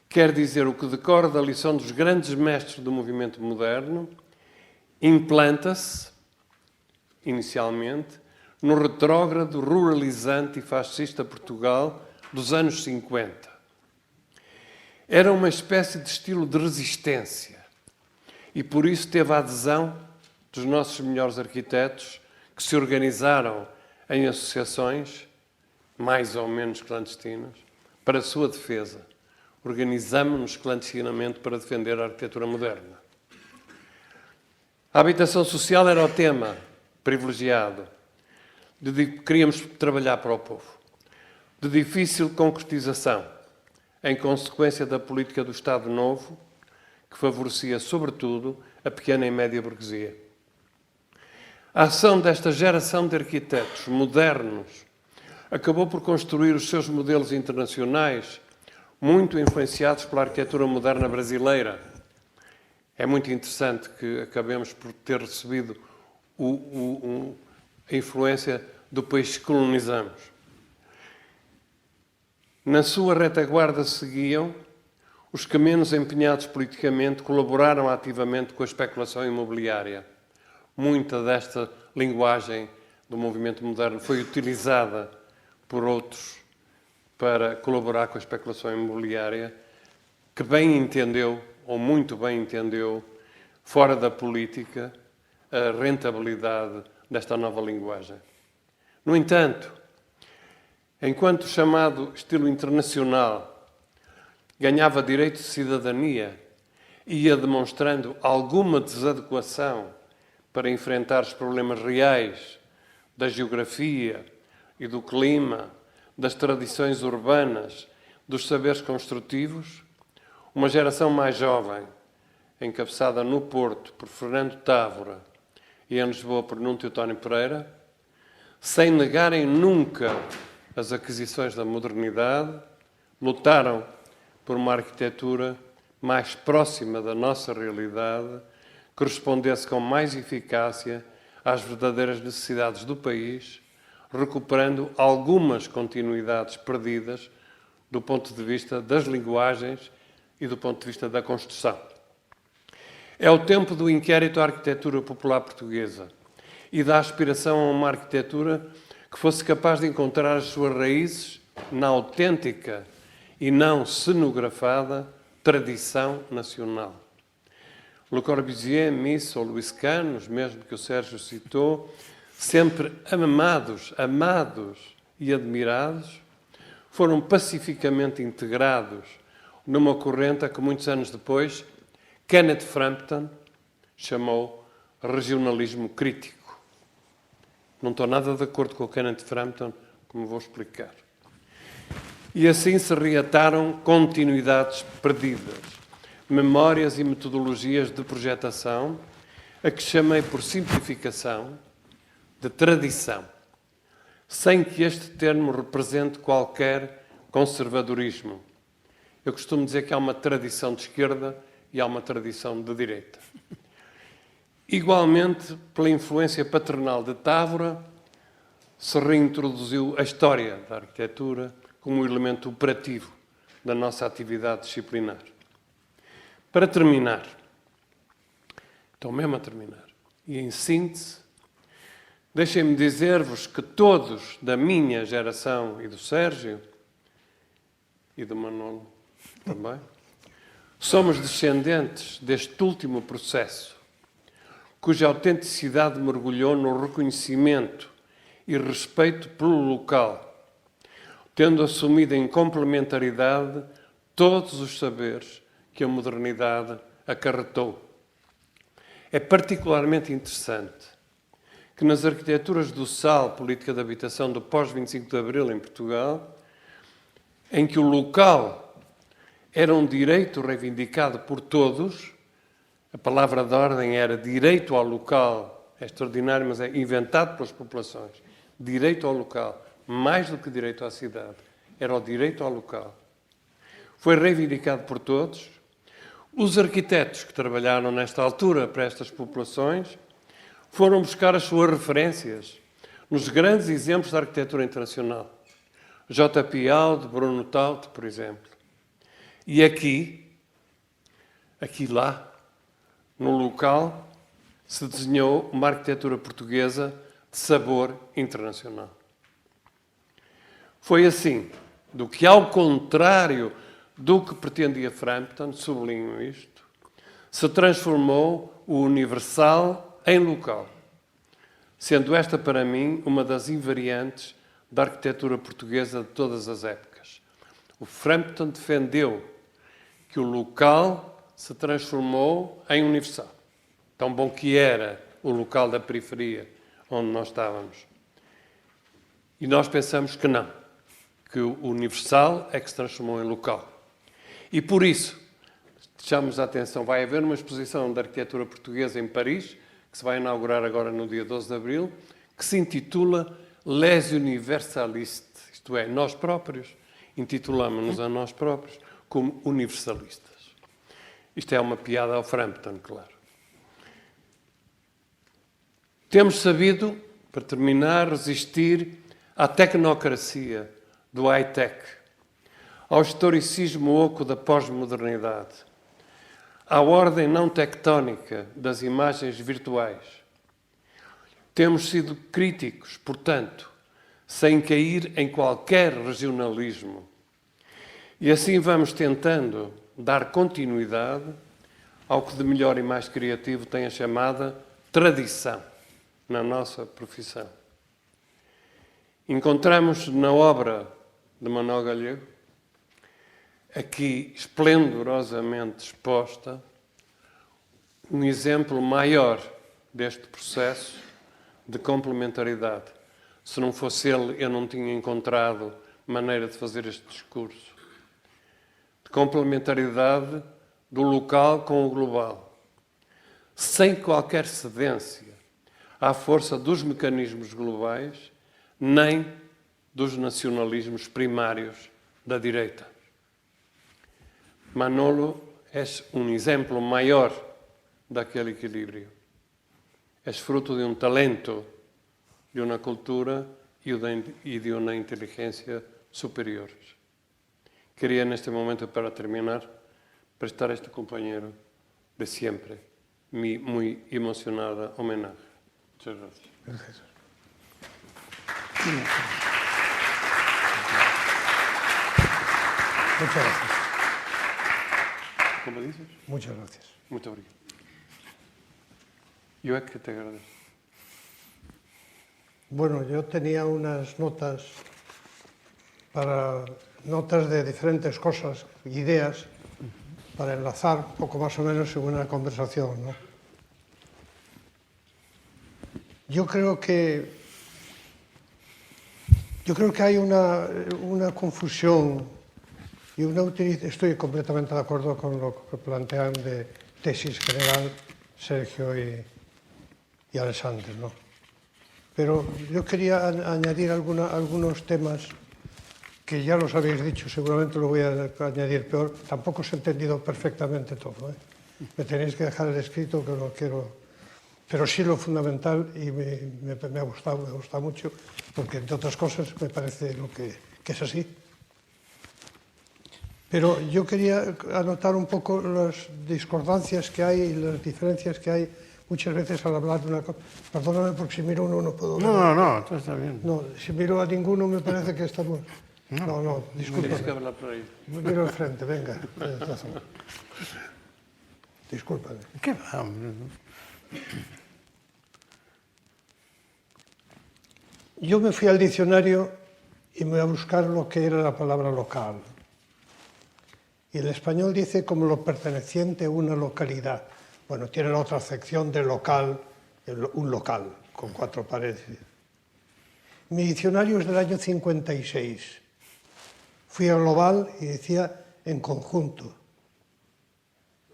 quer dizer o que decorre da lição dos grandes mestres do movimento moderno, implanta-se, inicialmente, no retrógrado, ruralizante e fascista Portugal dos anos 50. Era uma espécie de estilo de resistência e por isso teve a adesão dos nossos melhores arquitetos que se organizaram em associações, mais ou menos clandestinas, para a sua defesa. Organizamos-nos clandestinamente para defender a arquitetura moderna. A habitação social era o tema privilegiado. Queríamos trabalhar para o povo. De difícil concretização, em consequência da política do Estado Novo, que favorecia, sobretudo, a pequena e média burguesia. A ação desta geração de arquitetos modernos acabou por construir os seus modelos internacionais, muito influenciados pela arquitetura moderna brasileira. É muito interessante que acabemos por ter recebido a influência do país que colonizamos. Na sua retaguarda seguiam os que, menos empenhados politicamente, colaboraram ativamente com a especulação imobiliária. Muita desta linguagem do movimento moderno foi utilizada por outros para colaborar com a especulação imobiliária, que bem entendeu, ou muito bem entendeu, fora da política, a rentabilidade desta nova linguagem. No entanto, enquanto o chamado estilo internacional ganhava direito de cidadania e ia demonstrando alguma desadequação para enfrentar os problemas reais da geografia e do clima, das tradições urbanas, dos saberes construtivos, uma geração mais jovem, encabeçada no Porto por Fernando Távora e em Lisboa por Núncio António Pereira, sem negarem nunca as aquisições da modernidade, lutaram por uma arquitetura mais próxima da nossa realidade, que respondesse com mais eficácia às verdadeiras necessidades do país, recuperando algumas continuidades perdidas do ponto de vista das linguagens e do ponto de vista da construção. É o tempo do inquérito à arquitetura popular portuguesa e da aspiração a uma arquitetura que fosse capaz de encontrar as suas raízes na autêntica e não cenografada tradição nacional. Le Corbusier, Mies ou Luís Canos, mesmo que o Sérgio citou, sempre amados e admirados, foram pacificamente integrados numa corrente a que muitos anos depois Kenneth Frampton chamou regionalismo crítico. Não estou nada de acordo com o Kenneth Frampton, como vou explicar. E assim se reataram continuidades perdidas, memórias e metodologias de projetação, a que chamei por simplificação de tradição, sem que este termo represente qualquer conservadorismo. Eu costumo dizer que há uma tradição de esquerda e há uma tradição de direita. Igualmente, pela influência paternal de Távora, se reintroduziu a história da arquitetura como um elemento operativo da nossa atividade disciplinar. Para terminar, estou mesmo a terminar, e em síntese, deixem-me dizer-vos que todos da minha geração e do Sérgio, e do Manolo também, somos descendentes deste último processo, cuja autenticidade mergulhou no reconhecimento e respeito pelo local, tendo assumido em complementaridade todos os saberes que a modernidade acarretou. É particularmente interessante que nas arquiteturas do SAL, Política de Habitação do pós-25 de Abril em Portugal, em que o local era um direito reivindicado por todos, a palavra de ordem era direito ao local, é extraordinário, mas é inventado pelas populações, direito ao local, mais do que direito à cidade, era o direito ao local. Foi reivindicado por todos. Os arquitetos que trabalharam nesta altura para estas populações foram buscar as suas referências nos grandes exemplos da arquitetura internacional. J.P. Aude, Bruno Taut, por exemplo. E aqui lá, no local, se desenhou uma arquitetura portuguesa de sabor internacional. Foi assim, do que ao contrário do que pretendia Frampton, sublinho isto, se transformou o universal em local, sendo esta para mim uma das invariantes da arquitetura portuguesa de todas as épocas. O Frampton defendeu que o local se transformou em universal. Tão bom que era o local da periferia onde nós estávamos. E nós pensamos que não, que o universal é que se transformou em local. E por isso, chamamos a atenção, vai haver uma exposição de arquitetura portuguesa em Paris, que se vai inaugurar agora no dia 12 de abril, que se intitula Les Universalistes, isto é, nós próprios, intitulamos-nos a nós próprios como universalistas. Isto é uma piada ao Frampton, claro. Temos sabido, para terminar, resistir à tecnocracia do high-tech, ao historicismo oco da pós-modernidade, à ordem não tectónica das imagens virtuais. Temos sido críticos, portanto, sem cair em qualquer regionalismo. E assim vamos tentando dar continuidade ao que de melhor e mais criativo tem a chamada tradição na nossa profissão. Encontramos na obra de Manuel Galego, aqui esplendorosamente exposta, um exemplo maior deste processo de complementaridade. Se não fosse ele, eu não tinha encontrado maneira de fazer este discurso. De complementaridade do local com o global, sem qualquer cedência à força dos mecanismos globais, nem dos nacionalismos primários da direita. Manolo, és um exemplo maior daquele equilíbrio. És fruto de um talento, de uma cultura e de uma inteligência superiores. Queria, neste momento, para terminar, prestar a este companheiro de sempre mi muy emocionada homenaje. Muchas gracias. Gracias. Muchas gracias. ¿Cómo dices? Muchas gracias. Muito obrigado. Yo es que te agradezco. Bueno, yo tenía unas notas de diferentes cosas, ideas, para enlazar poco más o menos en una conversación, ¿no? Yo creo que hay una confusión y estoy completamente de acuerdo con lo que plantean de tesis general Sergio y Alexander, ¿no? Pero yo quería añadir algunos temas que ya los habéis dicho, seguramente lo voy a añadir peor. Tampoco os he entendido perfectamente todo, ¿eh? Me tenéis que dejar el escrito, que lo quiero, pero sí lo fundamental, y me ha gustado mucho, porque entre otras cosas me parece que es así. Pero yo quería anotar un poco las discordancias que hay y las diferencias que hay muchas veces al hablar de una cosa. Perdóname, porque si miro uno no puedo ver. No, todo está bien. No, si miro a ninguno me parece que estamos... No, disculpa. Tienes que hablar por ahí. Miro al frente, venga. Discúlpame. ¿Qué va, hombre? Yo me fui al diccionario y me voy a buscar lo que era la palabra local. Y el español dice como lo perteneciente a una localidad. Bueno, tiene la otra acepción de local, un local, con 4 paredes. Mi diccionario es del año 56. Fui a global y decía en conjunto.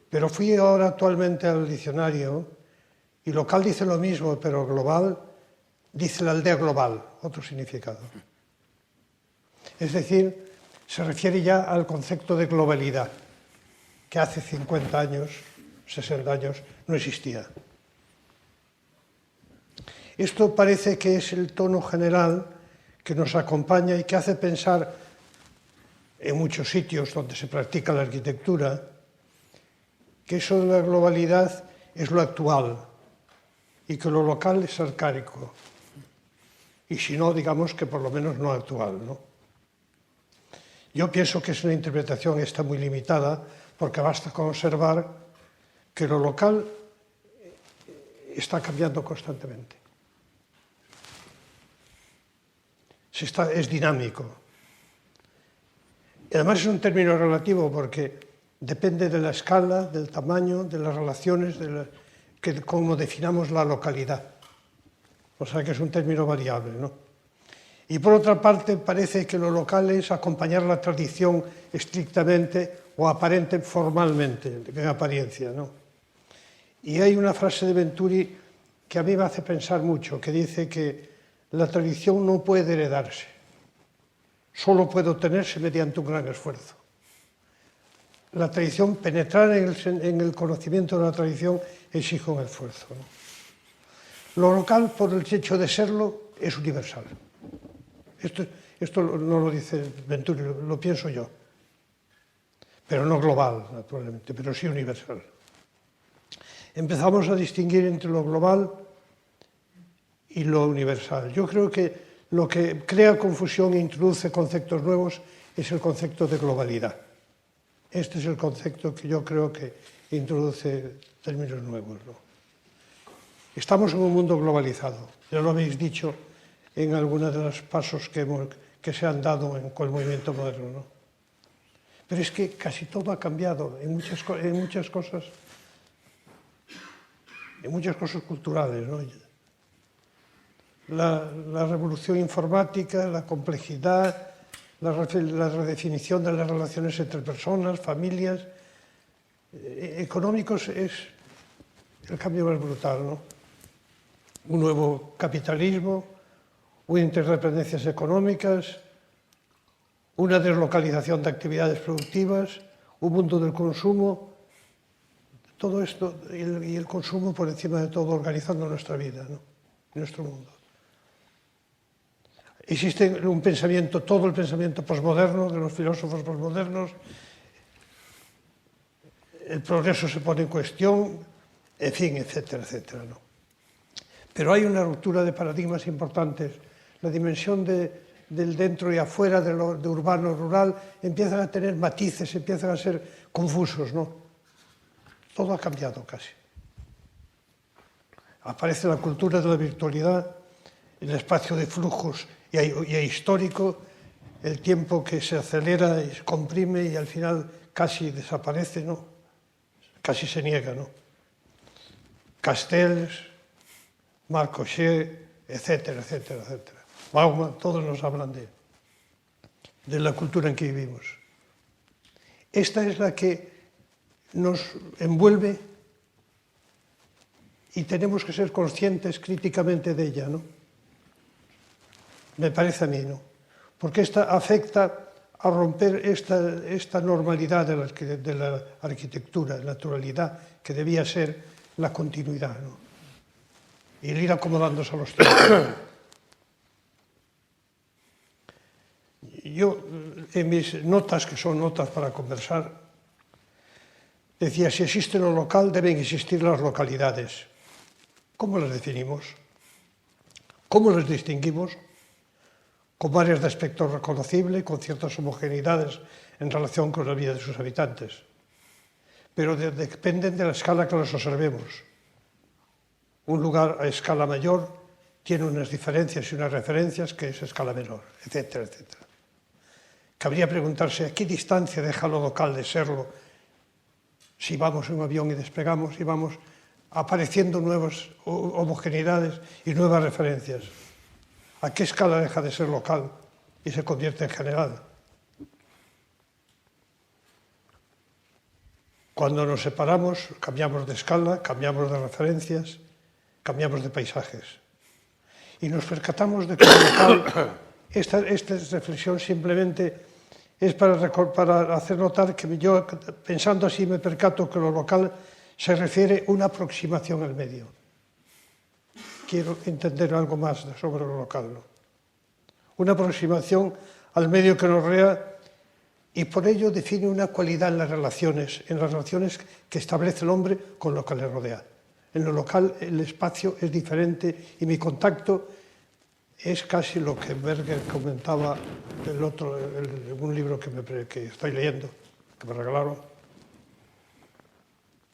Pero fui ahora actualmente al diccionario y local dice lo mismo, pero global dice la aldea global, otro significado. Es decir, se refiere ya al concepto de globalidad, que hace 50 años, 60 años, no existía. Esto parece que es el tono general que nos acompaña y que hace pensar en muchos sitios donde se practica la arquitectura, que eso de la globalidad es lo actual y que lo local es arcaico. Y si no, digamos que por lo menos no actual, ¿no? Yo pienso que es una interpretación esta muy limitada, porque basta con observar que lo local está cambiando constantemente. Es dinámico. Y además es un término relativo porque depende de la escala, del tamaño, de las relaciones, cómo definamos la localidad. O sea que es un término variable, ¿no? Y por otra parte, parece que lo local es acompañar la tradición estrictamente o aparente formalmente, en apariencia, ¿no? Y hay una frase de Venturi que a mí me hace pensar mucho, que dice que la tradición no puede heredarse, solo puede obtenerse mediante un gran esfuerzo. La tradición, penetrar en el conocimiento de la tradición, exige un esfuerzo, ¿no? Lo local, por el hecho de serlo, es universal. Esto no lo dice Venturi, lo pienso yo. Pero no global, naturalmente, pero sí universal. Empezamos a distinguir entre lo global y lo universal. Yo creo que lo que crea confusión e introduce conceptos nuevos es el concepto de globalidad. Este es el concepto que yo creo que introduce términos nuevos, ¿no? Estamos en un mundo globalizado, ya lo habéis dicho en algunos de los pasos que se han dado con el movimiento moderno, ¿no? Pero es que casi todo ha cambiado en muchas cosas culturales, ¿no? La revolución informática, la complejidad, la redefinición de las relaciones entre personas, familias, económicos, es el cambio más brutal, ¿no? Un nuevo capitalismo, unas interdependencias económicas, una deslocalización de actividades productivas, un mundo del consumo, todo esto, y el consumo por encima de todo, organizando nuestra vida, ¿no? Nuestro mundo. Existe un pensamiento, todo el pensamiento posmoderno, de los filósofos posmodernos, el progreso se pone en cuestión, en fin, etcétera, etcétera, ¿no? Pero hay una ruptura de paradigmas importantes. La dimensión del dentro y afuera, de urbano-rural, empiezan a tener matices, empiezan a ser confusos, ¿no? Todo ha cambiado casi. Aparece la cultura de la virtualidad, el espacio de flujos y histórico, el tiempo que se acelera y se comprime y al final casi desaparece, ¿no? Casi se niega, ¿no? Castells, Marc Cauchet, etcétera, etcétera, etcétera. Bauman, todos nos hablan de la cultura en que vivimos. Esta es la que nos envuelve y tenemos que ser conscientes críticamente de ella, ¿no? Me parece a mí, ¿no? Porque esta afecta a romper esta normalidad de la arquitectura, naturalidad, que debía ser la continuidad, ¿no? Y el ir acomodándose a los tiempos. Yo, en mis notas, que son notas para conversar, decía, si existe lo local, deben existir las localidades. ¿Cómo las definimos? ¿Cómo las distinguimos? Con áreas de aspecto reconocible, con ciertas homogeneidades en relación con la vida de sus habitantes. Pero dependen de la escala que los observemos. Un lugar a escala mayor tiene unas diferencias y unas referencias que es a escala menor, etcétera, etcétera. Cabría preguntarse a qué distancia deja lo local de serlo si vamos en un avión y despegamos y vamos apareciendo nuevas homogeneidades y nuevas referencias. ¿A qué escala deja de ser local y se convierte en general? Cuando nos separamos, cambiamos de escala, cambiamos de referencias, cambiamos de paisajes. Y nos percatamos de que lo local, esta reflexión simplemente es para hacer notar que yo, pensando así, me percato que lo local se refiere a una aproximación al medio. Quiero entender algo más sobre lo local, ¿no? Una aproximación al medio que nos rodea y por ello define una cualidad en las relaciones que establece el hombre con lo que le rodea. En lo local el espacio es diferente y mi contacto es casi lo que Berger comentaba en un libro que estoy leyendo, que me regalaron,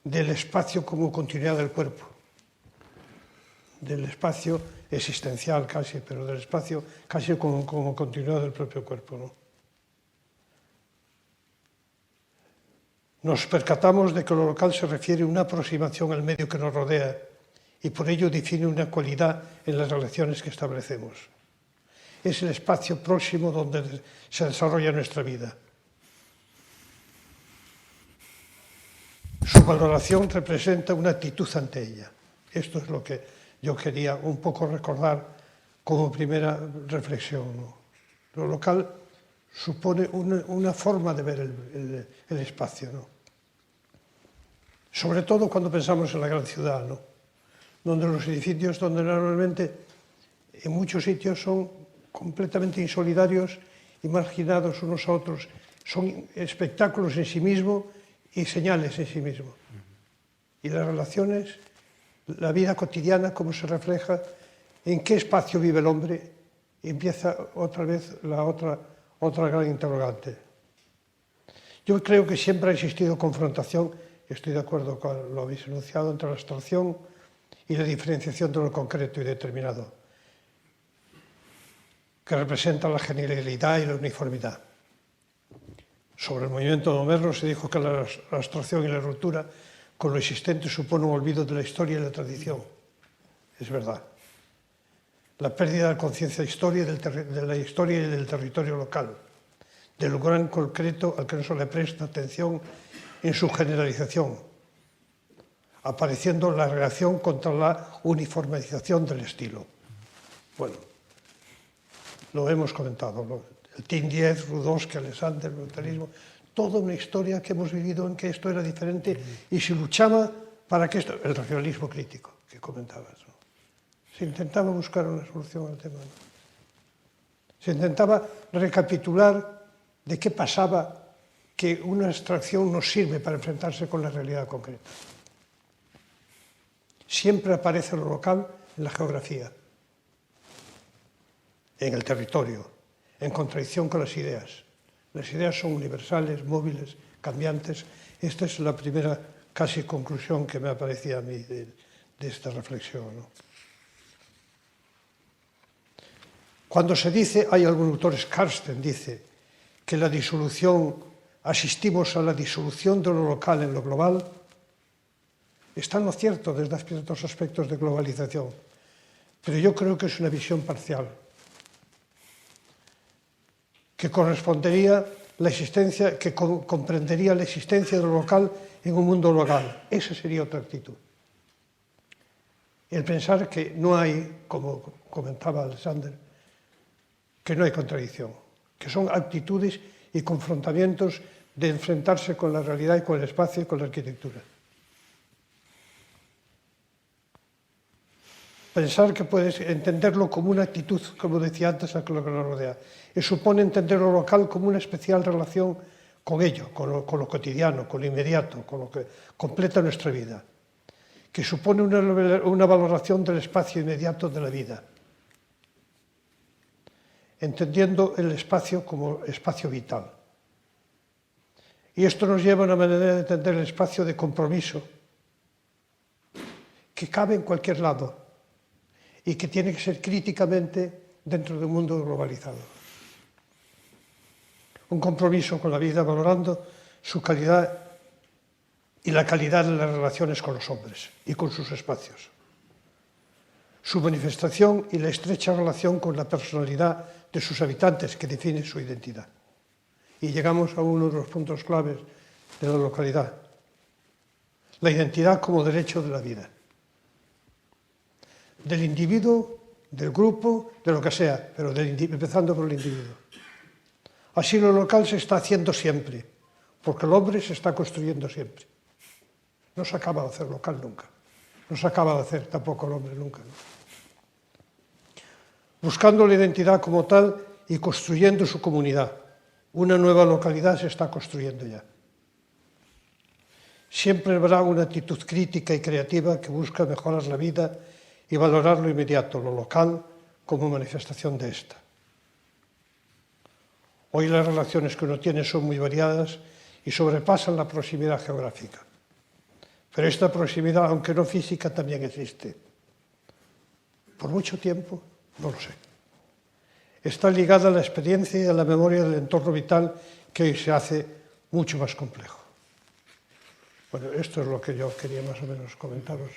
del espacio como continuidad del cuerpo, del espacio existencial casi, pero del espacio casi como continuidad del propio cuerpo, ¿no? nos percatamos de que lo local se refiere a una aproximación al medio que nos rodea y por ello define una cualidad en las relaciones que establecemos. Es el espacio próximo donde se desarrolla nuestra vida. Su valoración representa una actitud ante ella. Esto es lo que yo quería un poco recordar como primera reflexión, ¿no? Lo local supone una forma de ver el espacio, ¿no? Sobre todo cuando pensamos en la gran ciudad, ¿no? Donde los edificios, donde normalmente en muchos sitios son completamente insolidarios y marginados unos a otros, son espectáculos en sí mismos y señales en sí mismos. Y las relaciones, la vida cotidiana, cómo se refleja, en qué espacio vive el hombre, empieza otra vez la otra gran interrogante. Yo creo que siempre ha existido confrontación, estoy de acuerdo con lo habéis enunciado, entre la abstracción y la diferenciación de lo concreto y determinado, que representa la generalidad y la uniformidad. Sobre el movimiento moderno se dijo que la abstracción y la ruptura con lo existente supone un olvido de la historia y la tradición. Es verdad. La pérdida de la conciencia de la historia y del territorio local, del lugar en concreto al que no se le presta atención en su generalización, apareciendo la reacción contra la uniformización del estilo. Bueno, lo hemos comentado, ¿no? El Team 10, Rudowski, Alexander, el brutalismo, toda una historia que hemos vivido en que esto era diferente y se luchaba para que esto, el racionalismo crítico que comentabas, ¿no? Se intentaba buscar una solución al tema, ¿no? Se intentaba recapitular de qué pasaba, que una abstracción no sirve para enfrentarse con la realidad concreta. Siempre aparece lo local en la geografía, en el territorio, en contradicción con las ideas. Las ideas son universales, móviles, cambiantes. Esta es la primera casi conclusión que me parecía a mí de esta reflexión, ¿no? Cuando se dice, hay algún autor, Karsten dice, que la disolución, asistimos a la disolución de lo local en lo global, está en lo cierto desde ciertos aspectos de globalización, pero yo creo que es una visión parcial, que correspondería la existencia, que comprendería la existencia de lo local en un mundo local. Esa sería otra actitud. El pensar que no hay, como comentaba Alexander, que no hay contradicción, que son actitudes y confrontamientos de enfrentarse con la realidad y con el espacio y con la arquitectura. Pensar que puedes entenderlo como una actitud, como decía antes, a lo que nos rodea. Y supone entender lo local como una especial relación con ello, con lo cotidiano, con lo inmediato, con lo que completa nuestra vida, que supone una valoración del espacio inmediato de la vida, entendiendo el espacio como espacio vital. Y esto nos lleva a una manera de entender el espacio de compromiso, que cabe en cualquier lado y que tiene que ser críticamente dentro de un mundo globalizado. Un compromiso con la vida valorando su calidad y la calidad de las relaciones con los hombres y con sus espacios. Su manifestación y la estrecha relación con la personalidad de sus habitantes que define su identidad. Y llegamos a uno de los puntos claves de la localidad. La identidad como derecho de la vida. Del individuo, del grupo, de lo que sea, pero empezando por el individuo. Así lo local se está haciendo siempre, porque el hombre se está construyendo siempre. No se acaba de hacer local nunca. No se acaba de hacer tampoco el hombre nunca, ¿no? Buscando la identidad como tal y construyendo su comunidad. Una nueva localidad se está construyendo ya. Siempre habrá una actitud crítica y creativa que busca mejorar la vida y valorar lo inmediato, lo local, como manifestación de esta. Hoy las relaciones que uno tiene son muy variadas y sobrepasan la proximidad geográfica. Pero esta proximidad, aunque no física, también existe. Por mucho tiempo, no lo sé. Está ligada a la experiencia y a la memoria del entorno vital que hoy se hace mucho más complejo. Bueno, esto es lo que yo quería más o menos comentaros.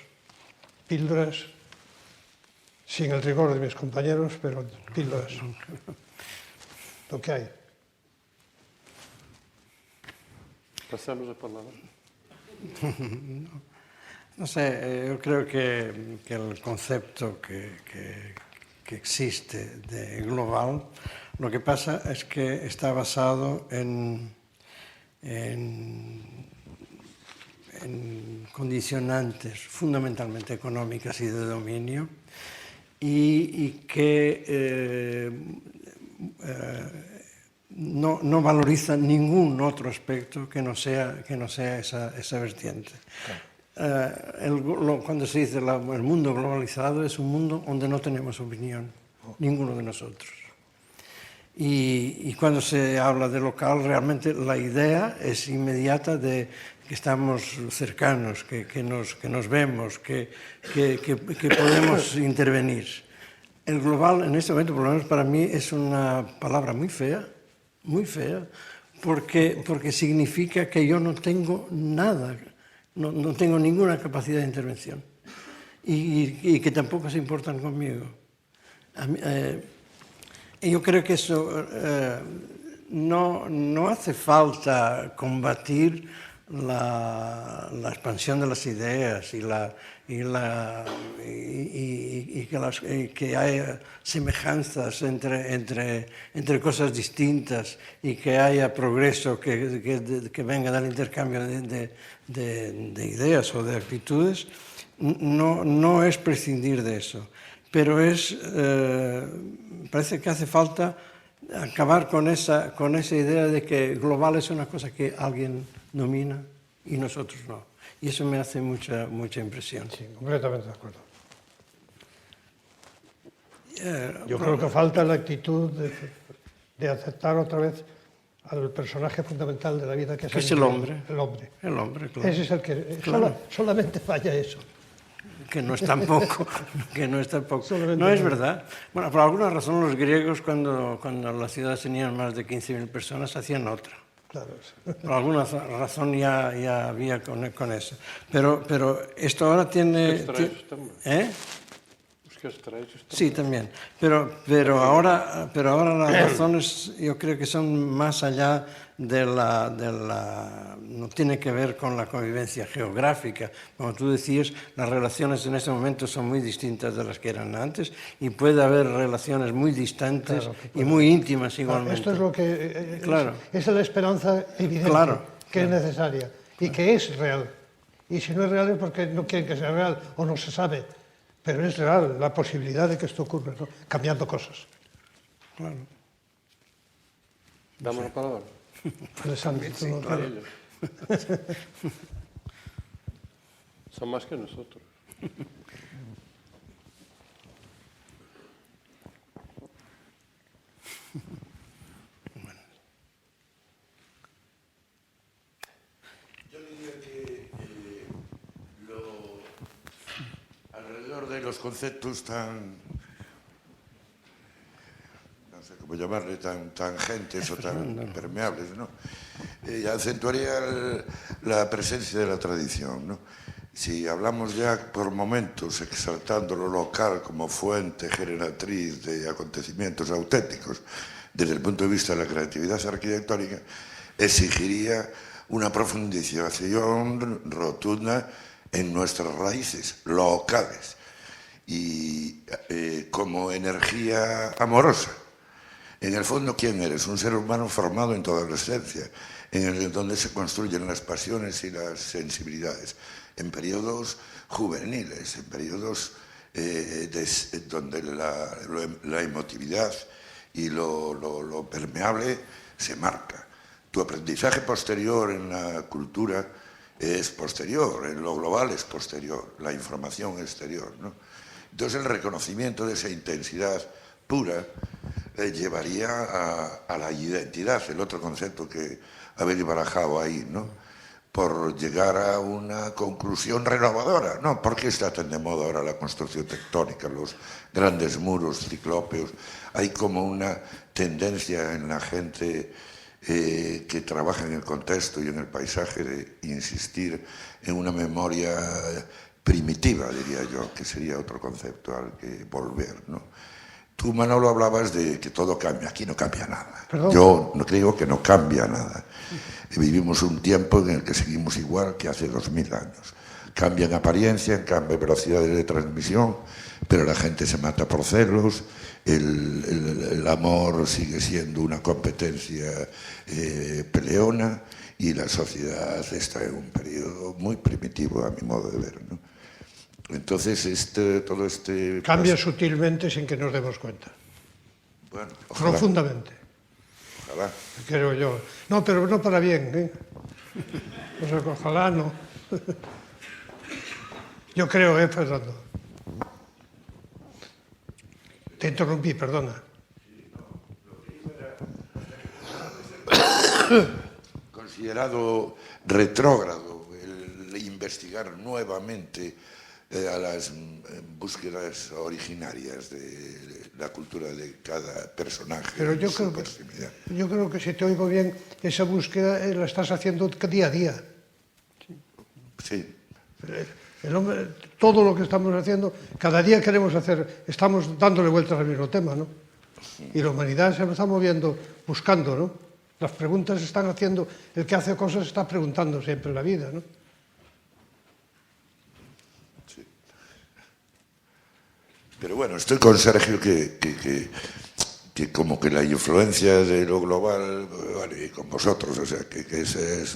Píldoras, sin el rigor de mis compañeros, pero píldoras. Lo que hay. Pasamos a palabra. No sé, yo creo que el concepto que existe de global, lo que pasa es que está basado en condicionantes fundamentalmente económicas y de dominio y que no valoriza ningún otro aspecto que no sea esa vertiente. Cuando se dice el mundo globalizado es un mundo donde no tenemos opinión, ninguno de nosotros. Y cuando se habla de local, realmente la idea es inmediata de que estamos cercanos, que nos vemos, que podemos intervenir. El global, en este momento, por lo menos para mí, es una palabra muy fea, porque significa que yo no tengo nada, no tengo ninguna capacidad de intervención y que tampoco se importan conmigo. Yo creo que eso no hace falta combatir la expansión de las ideas y que haya semejanzas entre cosas distintas y que haya progreso que venga del intercambio de ideas o de actitudes. No es prescindir de eso, pero parece que hace falta acabar con esa idea de que global es una cosa que alguien domina y nosotros no. Y eso me hace mucha impresión. Sí, completamente de acuerdo. Yo creo que falta la actitud de aceptar otra vez al personaje fundamental de la vida, que es el hombre. El hombre. El hombre, claro. Ese es el que... Claro. Solamente falla eso. Que no es tampoco. No es verdad. Bueno, por alguna razón los griegos, cuando las ciudades tenían más de 15.000 personas, hacían otra. Claro. Por alguna razón ya había con eso. Pero esto ahora tiene... ¿Eh? Sí, también. Pero ahora las razones yo creo que son más allá de no tiene que ver con la convivencia geográfica. Como tú decías, las relaciones en este momento son muy distintas de las que eran antes y puede haber relaciones muy distantes, claro, y muy íntimas igualmente. Esto es lo que... Claro. Esa es la esperanza evidente, claro, que es necesaria y que es real. Y si no es real es porque no quieren que sea real o no se sabe. Pero es real la posibilidad de que esto ocurra, ¿no? Cambiando cosas. Claro. Damos la palabra. Alessandro, sí, claro. Son más que nosotros. Bueno. Yo diría que alrededor de los conceptos tan, no sé cómo llamarle, tan tangentes o tan permeables, ¿no? Acentuaría la presencia de la tradición, ¿no? Si hablamos ya por momentos exaltando lo local como fuente generatriz de acontecimientos auténticos, desde el punto de vista de la creatividad arquitectónica, exigiría una profundización rotunda en nuestras raíces locales y como energía amorosa. En el fondo, ¿quién eres? Un ser humano formado en tu adolescencia, donde se construyen las pasiones y las sensibilidades, en periodos juveniles, en periodos donde la emotividad y lo permeable se marca. Tu aprendizaje posterior en la cultura es posterior, en lo global es posterior, la información exterior, ¿no? Entonces el reconocimiento de esa intensidad pura llevaría a la identidad, el otro concepto que habéis barajado ahí, ¿no? Por llegar a una conclusión renovadora, ¿no? ¿Por qué está tan de moda ahora la construcción tectónica, los grandes muros ciclópeos? Hay como una tendencia en la gente que trabaja en el contexto y en el paisaje de insistir en una memoria primitiva, diría yo, que sería otro concepto al que volver, ¿no? Tú, Manolo, hablabas de que todo cambia. Aquí no cambia nada. ¿Perdón? Yo no creo que no cambia nada. Vivimos un tiempo en el que seguimos igual que hace 2000 años. Cambia en apariencia, cambia en velocidades de transmisión, pero la gente se mata por celos, el amor sigue siendo una competencia peleona y la sociedad está en un periodo muy primitivo, a mi modo de ver, ¿no? Entonces, todo este... Cambia sutilmente sin que nos demos cuenta. Bueno, ojalá. Profundamente, Ojalá. creo yo. No, pero no para bien, ¿eh? O sea, ojalá no. Yo creo, Fernando. Te interrumpí, perdona. Considerado retrógrado el investigar nuevamente a las búsquedas originarias de la cultura de cada personaje. Pero yo creo que si te oigo bien, esa búsqueda la estás haciendo día a día. Sí. El hombre, todo lo que estamos haciendo, cada día queremos hacer, estamos dándole vueltas al mismo tema, ¿no? Y la humanidad se está moviendo, buscando, ¿no? Las preguntas se están haciendo, el que hace cosas está preguntando siempre en la vida, ¿no? Sí. Pero bueno, estoy con Sergio que como que la influencia de lo global, vale, y con vosotros, o sea, que ese es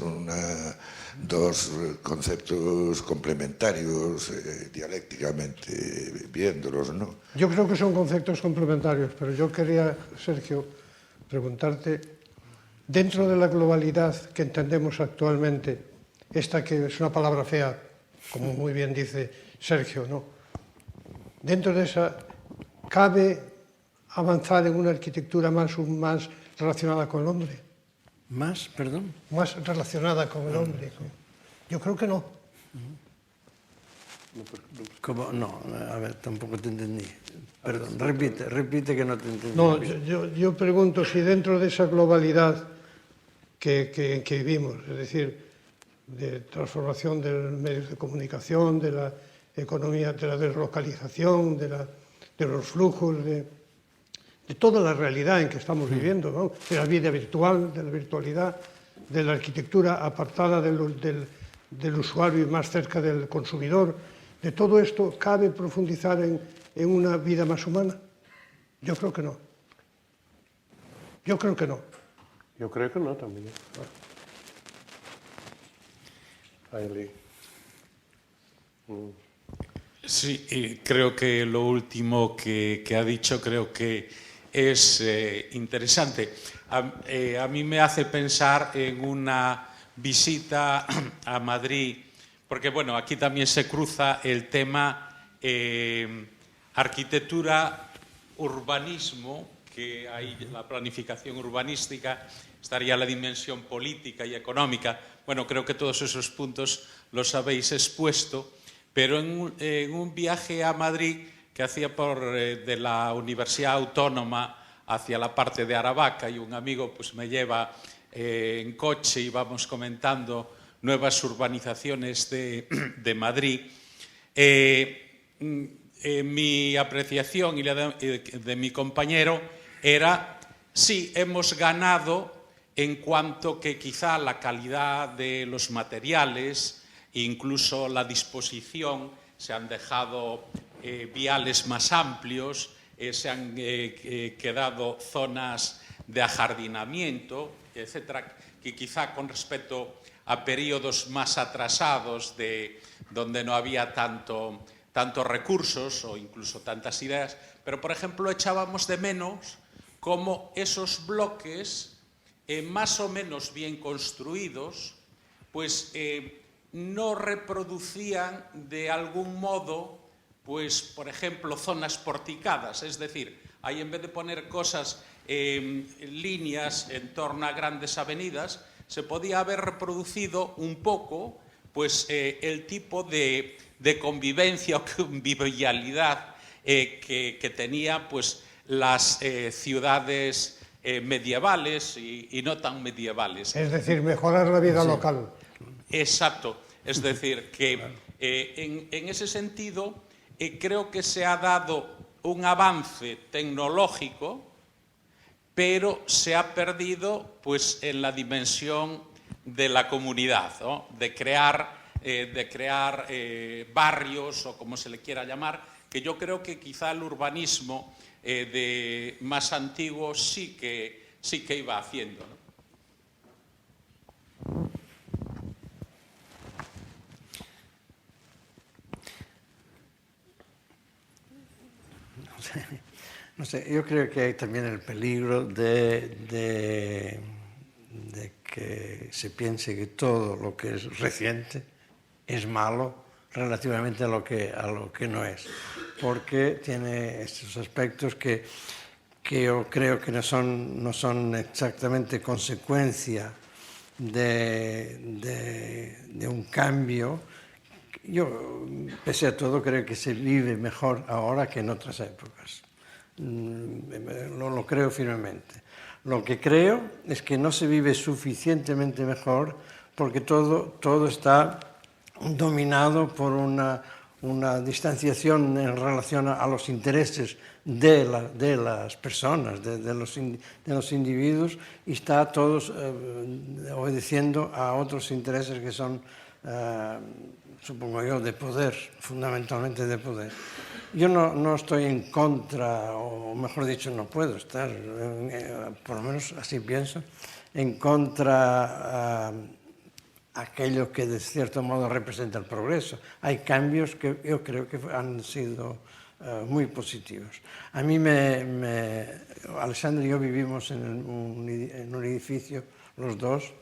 dos conceptos complementarios dialécticamente viéndolos, ¿no? Yo creo que son conceptos complementarios, pero yo quería, Sergio, preguntarte, dentro de la globalidad que entendemos actualmente, esta que es una palabra fea, como muy bien dice Sergio, ¿no? Dentro de esa, ¿cabe avanzar en una arquitectura más relacionada con el hombre? ¿Más? Perdón. Más relacionada con el hombre. Yo creo que no. ¿Cómo? No, a ver, tampoco te entendí. Perdón, repite que no te entendí. No, yo pregunto si dentro de esa globalidad que vivimos, es decir, de transformación de los medios de comunicación, de la economía, de la deslocalización, de los flujos, de toda la realidad en que estamos viviendo, ¿no? De la vida virtual, de la virtualidad, de la arquitectura apartada del usuario y más cerca del consumidor. ¿De todo esto cabe profundizar en una vida más humana? Yo creo que no. Yo creo que no. Yo creo que no también. Ailey. Sí, creo que lo último que ha dicho creo que es interesante. A mí me hace pensar en una visita a Madrid, porque bueno, aquí también se cruza el tema arquitectura, urbanismo, que hay la planificación urbanística, estaría la dimensión política y económica. Bueno, creo que todos esos puntos los habéis expuesto, pero en un viaje a Madrid que hacía de la Universidad Autónoma hacia la parte de Aravaca, y un amigo pues me lleva en coche y vamos comentando nuevas urbanizaciones de Madrid. Mi apreciación y la de mi compañero era, sí, hemos ganado en cuanto que quizá la calidad de los materiales, incluso la disposición, se han dejado viales más amplios, se han quedado zonas de ajardinamiento, etcétera, que quizá con respecto a periodos más atrasados donde no había tantos recursos o incluso tantas ideas, pero por ejemplo echábamos de menos cómo esos bloques más o menos bien construidos pues no reproducían de algún modo pues por ejemplo zonas porticadas, es decir, ahí en vez de poner cosas líneas en torno a grandes avenidas, se podía haber reproducido un poco pues, el tipo de convivencia o convivialidad que tenía pues, las ciudades medievales y no tan medievales. Es decir, mejorar la vida local. Exacto. Es decir, que en ese sentido creo que se ha dado un avance tecnológico, pero se ha perdido pues, en la dimensión de la comunidad, ¿no? de crear barrios o como se le quiera llamar, que yo creo que quizá el urbanismo más antiguo sí que iba haciendo, ¿no? No sé, yo creo que hay también el peligro de que se piense que todo lo que es reciente es malo relativamente a lo que no es, porque tiene estos aspectos que yo creo que no son exactamente consecuencia de un cambio. Yo, pese a todo, creo que se vive mejor ahora que en otras épocas. Lo creo firmemente. Lo que creo es que no se vive suficientemente mejor porque todo está dominado por una distanciación en relación a los intereses de las personas, de los individuos, y está todos obedeciendo a otros intereses que son, supongo yo, de poder, fundamentalmente de poder. Yo no estoy en contra, o mejor dicho, no puedo estar, por lo menos así pienso, en contra aquello que de cierto modo representa el progreso. Hay cambios que yo creo que han sido muy positivos. A mí Alessandro y yo vivimos en un edificio, los dos,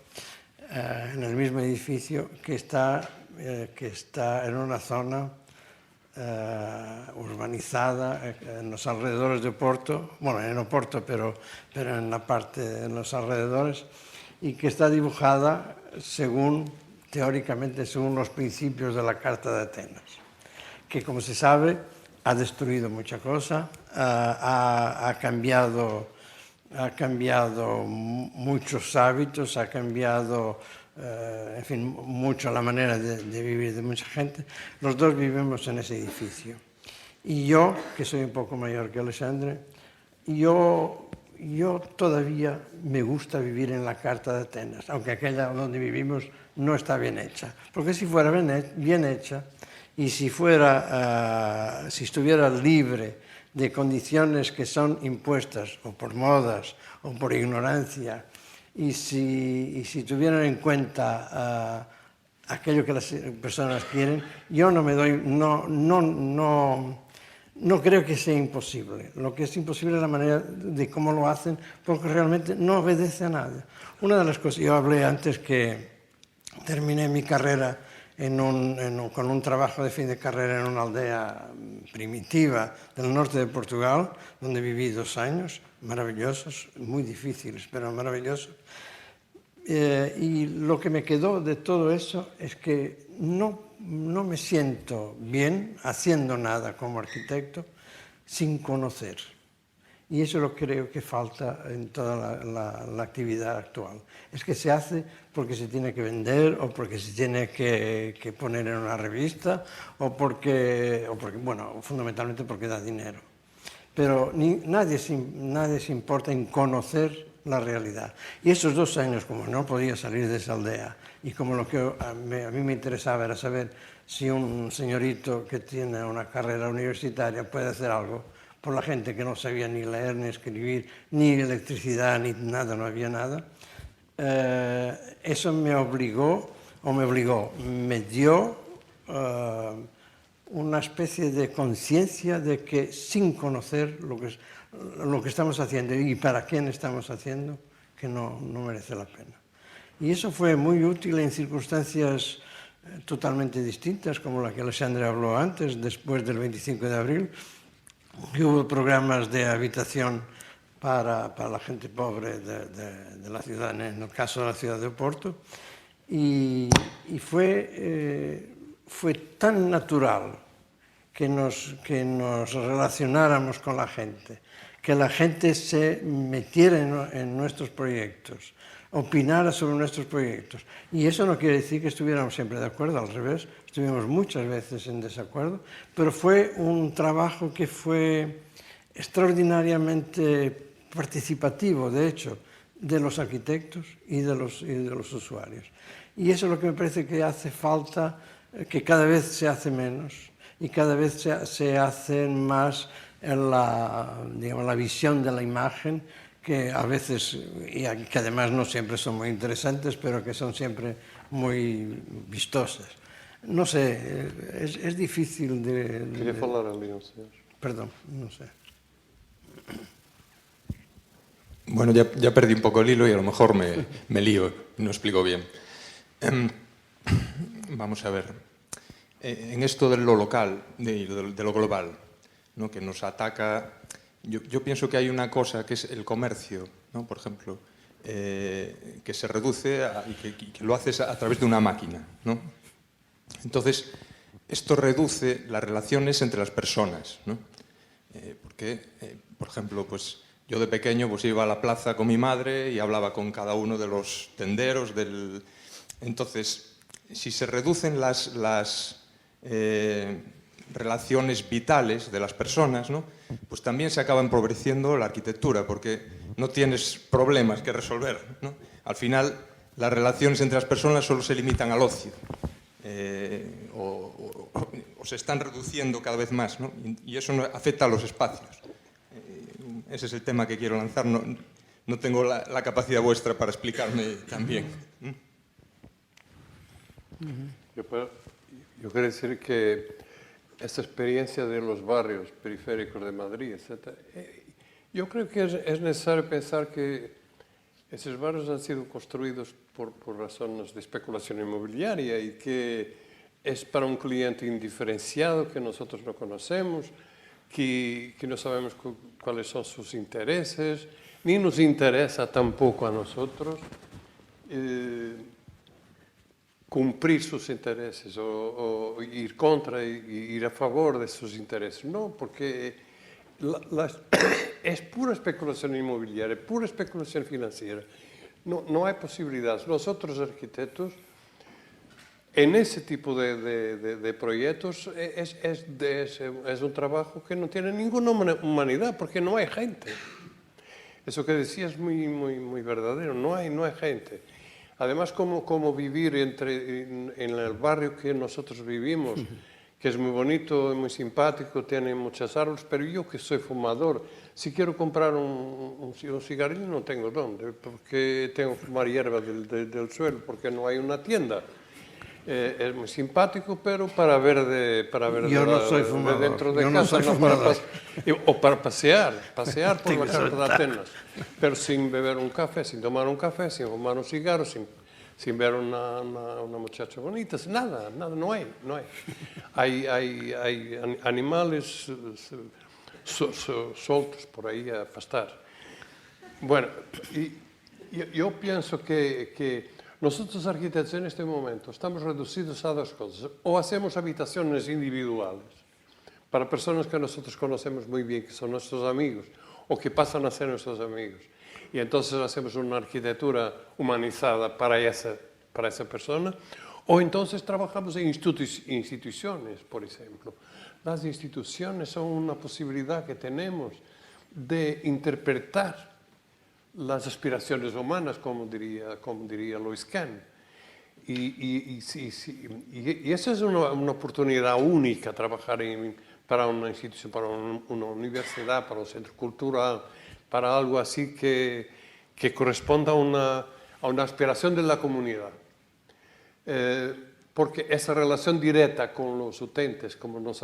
en el mismo edificio que está en una zona urbanizada en los alrededores de Oporto, bueno, en Oporto, pero en la parte, en los alrededores, y que está dibujada teóricamente según los principios de la Carta de Atenas, que, como se sabe, ha destruido mucha cosa, ha cambiado muchos hábitos, ha cambiado, en fin, mucho la manera de vivir de mucha gente. Los dos vivimos en ese edificio. Y yo, que soy un poco mayor que Alessandro, yo todavía me gusta vivir en la Carta de Atenas, aunque aquella donde vivimos no está bien hecha. Porque si fuera bien hecha y si estuviera libre de condiciones que son impuestas o por modas o por ignorancia, y si tuvieran en cuenta aquello que las personas quieren, yo no creo que sea imposible. Lo que es imposible es la manera de cómo lo hacen, porque realmente no obedece a nada. Una de las cosas, yo hablé antes que terminé mi carrera con un trabajo de fin de carrera en una aldea primitiva del norte de Portugal, donde viví 2 años, maravillosos, muy difíciles, pero maravillosos. Y lo que me quedó de todo eso es que no me siento bien haciendo nada como arquitecto sin conocer. Y eso lo creo que falta en toda la actividad actual. Es que se hace porque se tiene que vender o porque se tiene que poner en una revista o porque, bueno, fundamentalmente porque da dinero. Pero nadie se importa en conocer la realidad. Y esos 2 años, como no podía salir de esa aldea, y como lo que a mí me interesaba era saber si un señorito que tiene una carrera universitaria puede hacer algo por la gente que no sabía ni leer ni escribir, ni electricidad, ni nada, no había nada, eso me dio una especie de conciencia de que sin conocer lo que estamos haciendo y para quién estamos haciendo, que no merece la pena. Y eso fue muy útil en circunstancias totalmente distintas, como la que Alessandro habló antes, después del 25 de abril, que hubo programas de habitación para la gente pobre de la ciudad, en el caso de la ciudad de Oporto, y fue tan natural que nos relacionáramos con la gente, que la gente se metiera en nuestros proyectos, opinara sobre nuestros proyectos. Y eso no quiere decir que estuviéramos siempre de acuerdo, al revés, estuvimos muchas veces en desacuerdo, pero fue un trabajo que fue extraordinariamente participativo, de hecho, de los arquitectos y de los usuarios. Y eso es lo que me parece que hace falta, que cada vez se hace menos y cada vez se hace más en la visión de la imagen, que a veces, y que además no siempre son muy interesantes, pero que son siempre muy vistosas. No sé, es difícil de... Quería falar ali, señor. Perdón, no sé. Bueno, ya perdí un poco el hilo y a lo mejor me lío, no explico bien. Vamos a ver, en esto de lo local, de lo global, ¿no?, que nos ataca, yo pienso que hay una cosa que es el comercio, ¿no?, por ejemplo, que se reduce y que lo haces a través de una máquina, ¿no? Entonces, esto reduce las relaciones entre las personas, ¿no? Porque, por ejemplo, pues yo de pequeño pues iba a la plaza con mi madre y hablaba con cada uno de los tenderos Entonces, si se reducen las relaciones vitales de las personas, ¿no?, pues también se acaba empobreciendo la arquitectura, porque no tienes problemas que resolver, ¿no? Al final, las relaciones entre las personas solo se limitan al ocio, o se están reduciendo cada vez más, ¿no? Y eso afecta a los espacios. Ese es el tema que quiero lanzar. No tengo la capacidad vuestra para explicarme también. Yo quiero decir que esta experiencia de los barrios periféricos de Madrid, etc., yo creo que es necesario pensar que esos barrios han sido construidos por razones de especulación inmobiliaria y que es para un cliente indiferenciado que nosotros no conocemos, que no sabemos cuáles son sus intereses, ni nos interesa tampoco a nosotros cumplir sus intereses o ir contra y ir a favor de sus intereses. No, porque es pura especulación inmobiliaria, pura especulación financiera. No hay posibilidades. Nosotros, arquitectos, en ese tipo de proyectos es un trabajo que no tiene ninguna humanidad, porque no hay gente. Eso que decía es muy verdadero, no hay gente. Además, como vivir en el barrio que nosotros vivimos, que es muy bonito, muy simpático, tiene muchas árboles, pero yo que soy fumador, si quiero comprar un cigarrillo no tengo dónde, porque tengo que fumar hierba del suelo, porque no hay una tienda. Es muy simpático, pero para ver yo no soy fumador, dentro de casa, o para pasear por la carta de Atenas, pero sin beber un café, sin tomar un café, sin fumar un cigarro, sin ver una muchacha bonita, nada, no hay. Hay animales sueltos por ahí a pastar. Bueno, yo pienso que nosotros arquitectos en este momento estamos reducidos a dos cosas. O hacemos habitaciones individuales para personas que nosotros conocemos muy bien, que son nuestros amigos, o que pasan a ser nuestros amigos. Y entonces hacemos una arquitectura humanizada para esa persona. O entonces trabajamos en instituciones, por ejemplo. Las instituciones son una posibilidad que tenemos de interpretar las aspiraciones humanas, como diría Lois Kahn. Y esa es una oportunidad única, trabajar para una institución, para una universidad, para un centro cultural, para algo así que corresponda a una aspiración de la comunidad. Porque esa relación directa con los utentes, como nos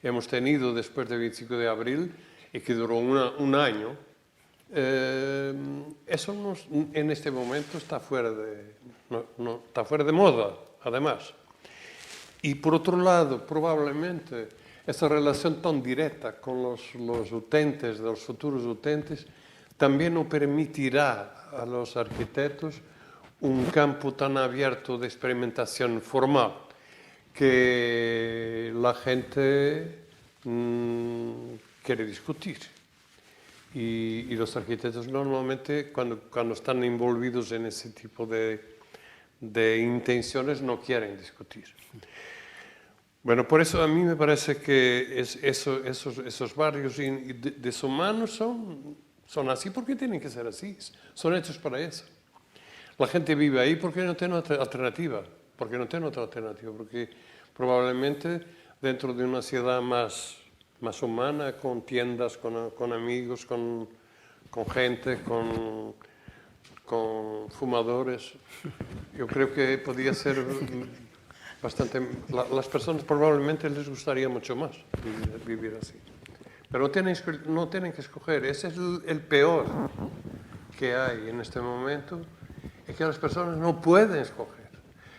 hemos tenido después del 25 de abril, y que duró un año, eso en este momento está fuera de moda, además. Y por otro lado, probablemente, esa relación tan directa con los utentes, los futuros utentes, también nos permitirá a los arquitectos un campo tan abierto de experimentación formal, que la gente quiere discutir. Y los arquitectos normalmente, cuando están envolvidos en ese tipo de intenciones, no quieren discutir. Bueno, por eso a mí me parece que esos barrios deshumanos son así porque tienen que ser así, son hechos para eso. La gente vive ahí porque no tiene otra alternativa, porque probablemente dentro de una ciudad más humana, con tiendas, con amigos, con gente, con fumadores, yo creo que podría ser bastante... Las personas probablemente les gustaría mucho más vivir así. Pero no tienen que escoger. Ese es el peor que hay en este momento, es que las personas no pueden escoger.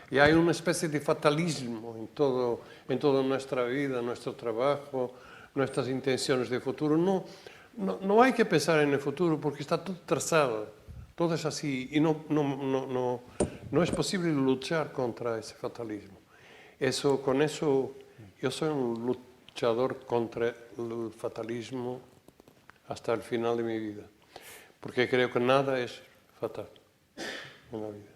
Y hay una especie de fatalismo en toda nuestra vida, nuestro trabajo, nuestras intenciones de futuro. No hay que pensar en el futuro porque está todo trazado, todo es así y no es posible luchar contra ese fatalismo. Con eso yo soy un luchador contra el fatalismo hasta el final de mi vida, porque creo que nada es fatal en la vida.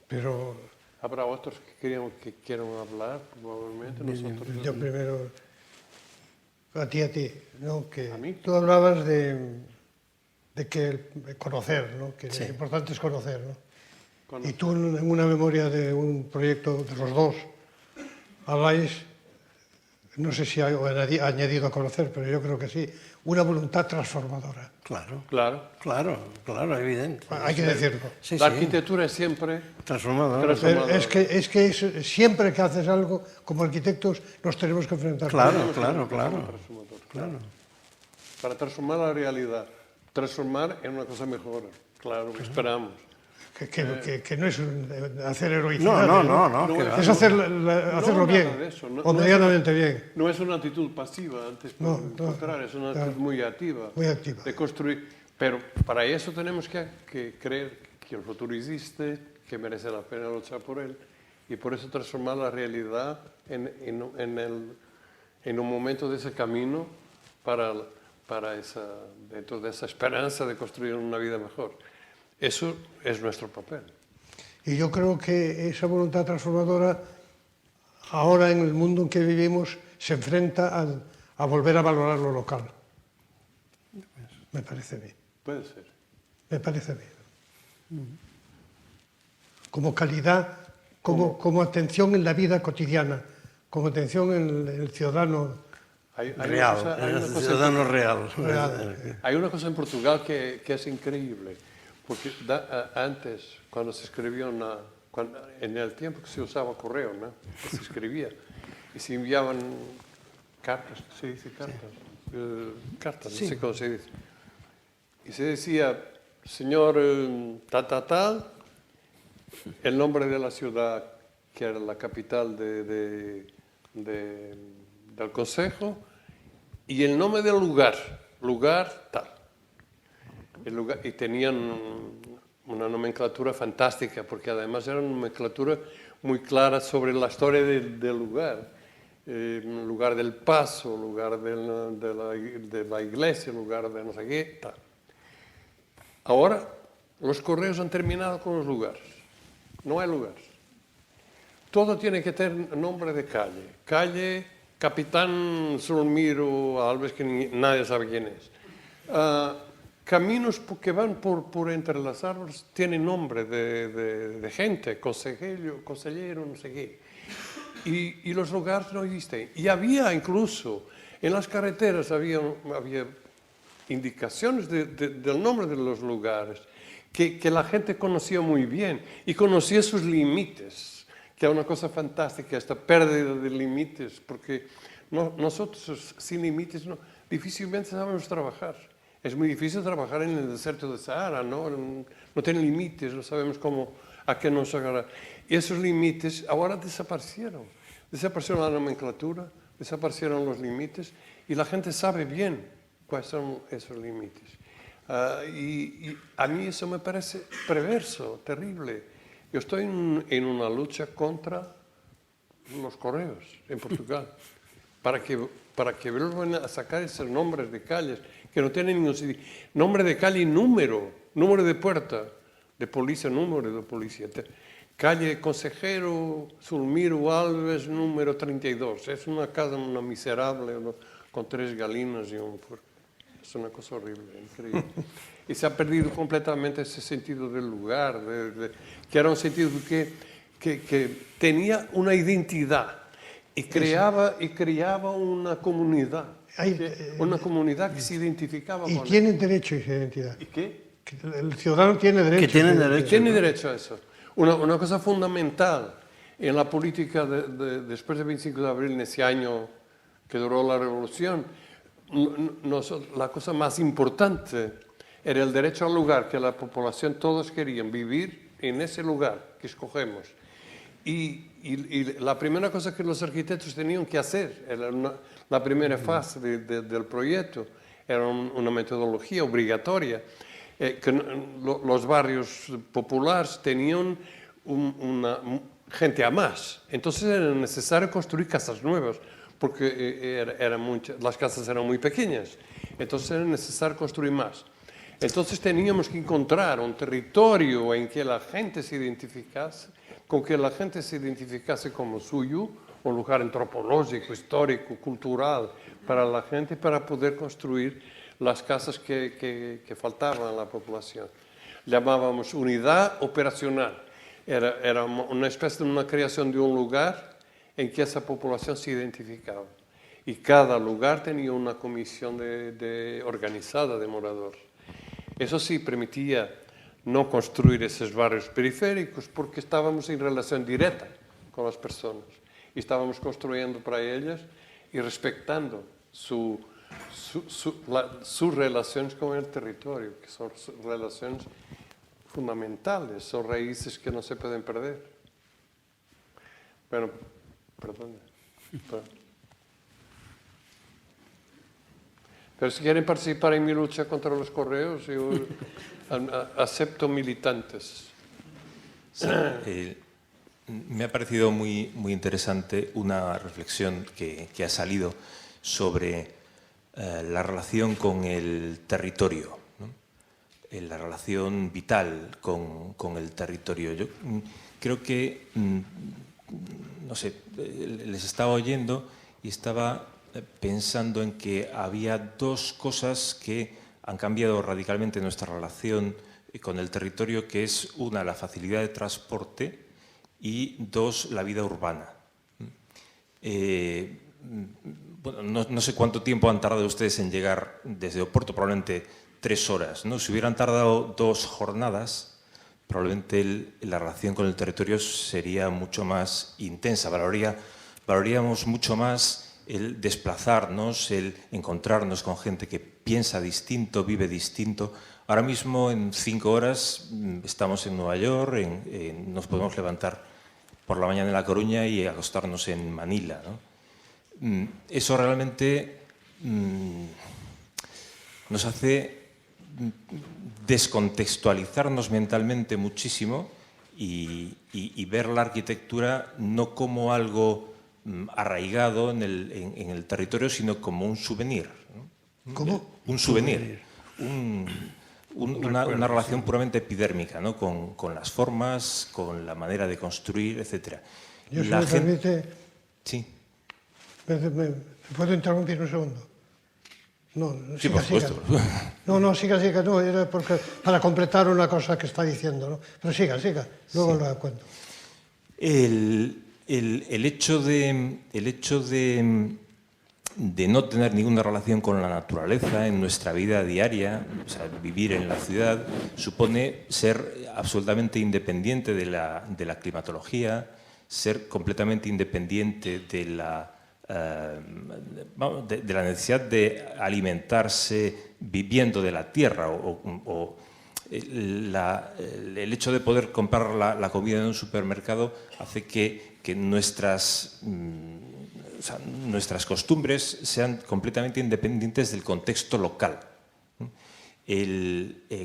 Pero habrá otros que quieran hablar, probablemente. Nosotros... yo primero, a ti, ¿no? Que ¿A mí? tú hablabas de que conocer, ¿no? Que Sí. lo importante es conocer, ¿no? Conocer. Y tú en una memoria de un proyecto de los dos habláis, no sé si hay añadido a conocer, pero yo creo que sí, una voluntad transformadora. Claro, evidente. Hay que decirlo. Sí, La sí, arquitectura es siempre transformadora. Pero es que siempre que haces algo, como arquitectos, nos tenemos que enfrentar. Claro. para transformar la realidad, transformar en una cosa mejor, claro, esperamos. Que no es hacer heroicidad. No, que va. Es hacerlo bien, nada de eso, o medianamente bien. No es una actitud pasiva, antes por el contrario, es una actitud muy activa. Muy activa. De construir. Pero para eso tenemos que creer que el futuro existe, que merece la pena luchar por él, y por eso transformar la realidad en un momento de ese camino dentro de esa esperanza de construir una vida mejor. Eso es nuestro papel. Y yo creo que esa voluntad transformadora, ahora en el mundo en que vivimos, se enfrenta a volver a valorar lo local. Me parece bien. Puede ser. Me parece bien. Como calidad, como atención en la vida cotidiana, como atención en el ciudadano Ciudadano real. Hay una cosa en Portugal que es increíble, porque antes, cuando se escribía en el tiempo que se usaba correo, ¿no? Se escribía y se enviaban cartas, ¿se dice cartas? Cartas, Sí. no sé cómo se dice. Y se decía, señor tal, el nombre de la ciudad, que era la capital del concejo, y el nombre del lugar tal. Y tenían una nomenclatura fantástica, porque además era una nomenclatura muy clara sobre la historia del lugar. Lugar del paso, lugar de la iglesia, lugar de no sé qué, tal. Ahora, los correos han terminado con los lugares. No hay lugares. Todo tiene que tener nombre de calle. Calle Capitán Solmiro Alves, que nadie sabe quién es. Caminos que van por entre las árboles tienen nombre de gente, consejero, no sé qué. Y los lugares no existen. Y había incluso, en las carreteras había indicaciones del nombre de los lugares que la gente conocía muy bien y conocía sus límites, que es una cosa fantástica, esta pérdida de límites, porque nosotros sin límites difícilmente sabemos trabajar. Es muy difícil trabajar en el desierto de Sahara, no tiene límites, no sabemos a qué nos agarrar. Y esos límites ahora desaparecieron. Desaparecieron la nomenclatura, desaparecieron los límites y la gente sabe bien cuáles son esos límites. Y a mí eso me parece perverso, terrible. Yo estoy en una lucha contra los correos en Portugal, para que vuelvan a sacar esos nombres de calles que no tienen ningún sentido. Nombre de calle y número de puerta, de policía, número de policía. Calle Consejero Sulmiro Alves, número 32. Es una casa, una miserable, con 3 galinas y un puerco. Es una cosa horrible, increíble. Y se ha perdido completamente ese sentido del lugar, que era un sentido que tenía una identidad y creaba una comunidad. Una comunidad que se identificaba con Y tienen derecho a esa identidad. ¿Y qué? El ciudadano tiene derecho. Tiene derecho a eso. Una cosa fundamental en la política después del 25 de abril, en ese año que duró la revolución, la cosa más importante era el derecho al lugar, que la población todos querían vivir en ese lugar que escogemos. Y la primera cosa que los arquitectos tenían que hacer, era la primera fase del proyecto, era una metodología obligatoria, que los barrios populares tenían gente a más. Entonces era necesario construir casas nuevas, porque las casas eran muy pequeñas. Entonces era necesario construir más. Entonces teníamos que encontrar un territorio en que la gente se identificase, con que la gente se identificase como suyo, un lugar antropológico, histórico, cultural para la gente, para poder construir las casas que faltaban a la población. Llamábamos unidad operacional. Era una especie de una creación de un lugar en que esa población se identificaba. Y cada lugar tenía una comisión organizada de moradores. Eso sí permitía no construir esos barrios periféricos porque estábamos en relación directa con las personas. Y estábamos construyendo para ellas y respetando sus relaciones con el territorio, que son relaciones fundamentales, son raíces que no se pueden perder. Bueno, perdón. Pero si quieren participar en mi lucha contra los correos, yo acepto militantes. Sí, me ha parecido muy interesante una reflexión que ha salido sobre la relación con el territorio, ¿no? La relación vital con el territorio. Yo creo que, no sé, les estaba oyendo y estaba pensando en que había dos cosas que han cambiado radicalmente nuestra relación con el territorio, que es una, la facilidad de transporte, y dos, la vida urbana. Bueno, no sé cuánto tiempo han tardado ustedes en llegar desde Oporto, probablemente 3 horas, ¿no? Si hubieran tardado 2 jornadas, probablemente la relación con el territorio sería mucho más intensa. Valoraríamos mucho más el desplazarnos, el encontrarnos con gente que piensa distinto, vive distinto. Ahora mismo, en 5 horas, estamos en Nueva York, nos podemos levantar por la mañana en La Coruña y acostarnos en Manila, ¿no? Eso realmente nos hace descontextualizarnos mentalmente muchísimo y ver la arquitectura no como algo arraigado en el territorio, sino como un souvenir, ¿no? ¿Cómo? Un souvenir. Una relación puramente epidérmica, ¿no? Con las formas, con la manera de construir, etc. Yo, si me permite... Sí. ¿Me puedo interrumpir un segundo? No, sí, por supuesto. No, siga, no, era porque, para completar una cosa que está diciendo, ¿no? Pero siga, luego sí. Lo cuento. El hecho de no tener ninguna relación con la naturaleza en nuestra vida diaria, o sea, vivir en la ciudad, supone ser absolutamente independiente de la climatología, ser completamente independiente de la necesidad de alimentarse viviendo de la tierra el hecho de poder comprar la comida en un supermercado hace que nuestras costumbres sean completamente independientes del contexto local.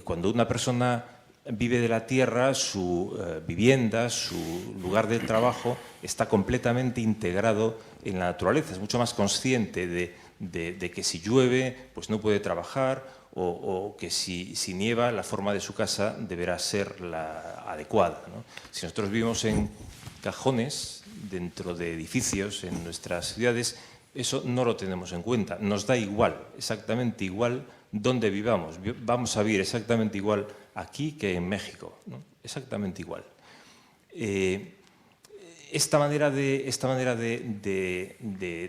Cuando una persona vive de la tierra, su vivienda, su lugar de trabajo está completamente integrado en la naturaleza. Es mucho más consciente de que si llueve, pues no puede trabajar, o que si nieva, la forma de su casa deberá ser la adecuada, ¿no? Si nosotros vivimos en cajones dentro de edificios en nuestras ciudades, eso no lo tenemos en cuenta. Nos da igual, exactamente igual donde vivamos. Vamos a vivir exactamente igual aquí que en México, ¿no? Exactamente igual. Esta manera de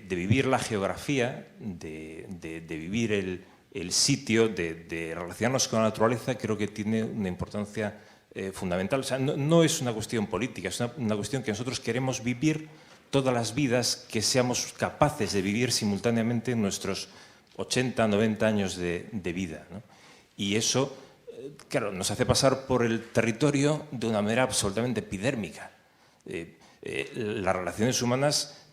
vivir la geografía, de vivir el sitio, de relacionarnos con la naturaleza, creo que tiene una importancia fundamental. O sea, no es una cuestión política, es una cuestión que nosotros queremos vivir todas las vidas que seamos capaces de vivir simultáneamente en nuestros 80, 90 años de vida, ¿no? Y eso, claro, nos hace pasar por el territorio de una manera absolutamente epidérmica. Las relaciones humanas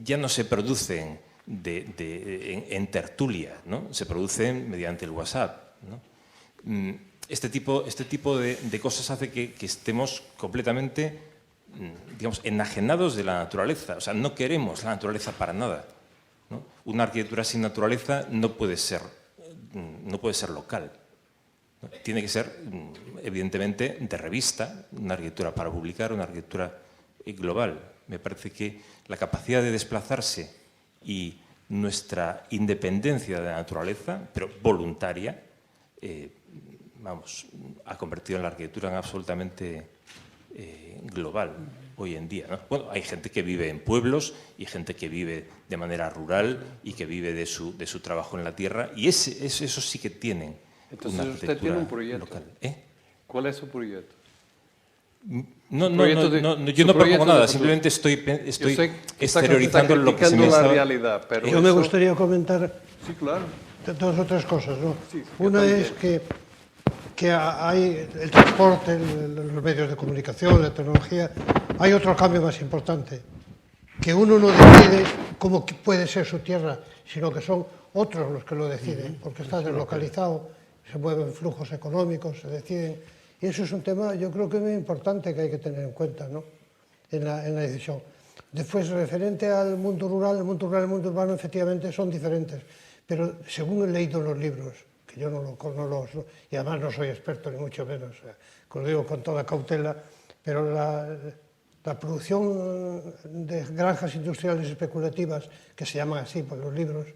ya no se producen en tertulia, ¿no? Se producen mediante el WhatsApp, ¿no? Este tipo de cosas hace que estemos completamente, digamos, enajenados de la naturaleza. O sea, no queremos la naturaleza para nada, ¿no? Una arquitectura sin naturaleza no puede ser local, ¿no? Tiene que ser, evidentemente, de revista, una arquitectura para publicar, una arquitectura global. Me parece que la capacidad de desplazarse y nuestra independencia de la naturaleza, pero voluntaria, ha convertido en la arquitectura en absolutamente global hoy en día, ¿no? Bueno, hay gente que vive en pueblos y gente que vive de manera rural y que vive de su trabajo en la tierra, y eso sí que tienen. Entonces usted tiene un proyecto local. ¿Cuál es su proyecto? Yo no propongo nada, simplemente estoy exteriorizando lo que se me está... realidad, pero yo me gustaría comentar sí, claro. dos o tres cosas, ¿no? Sí, una es que hay el transporte, los medios de comunicación, la tecnología. Hay otro cambio más importante, que uno no decide cómo puede ser su tierra, sino que son otros los que lo deciden, porque está deslocalizado, se mueven flujos económicos, se deciden. Y eso es un tema, yo creo que muy importante que hay que tener en cuenta, ¿no? en la decisión. Después, referente al mundo rural, el mundo rural y el mundo urbano efectivamente son diferentes, pero según he leído los libros, que yo y además no soy experto ni mucho menos, lo digo con toda cautela, pero la producción de granjas industriales especulativas, que se llaman así por los libros,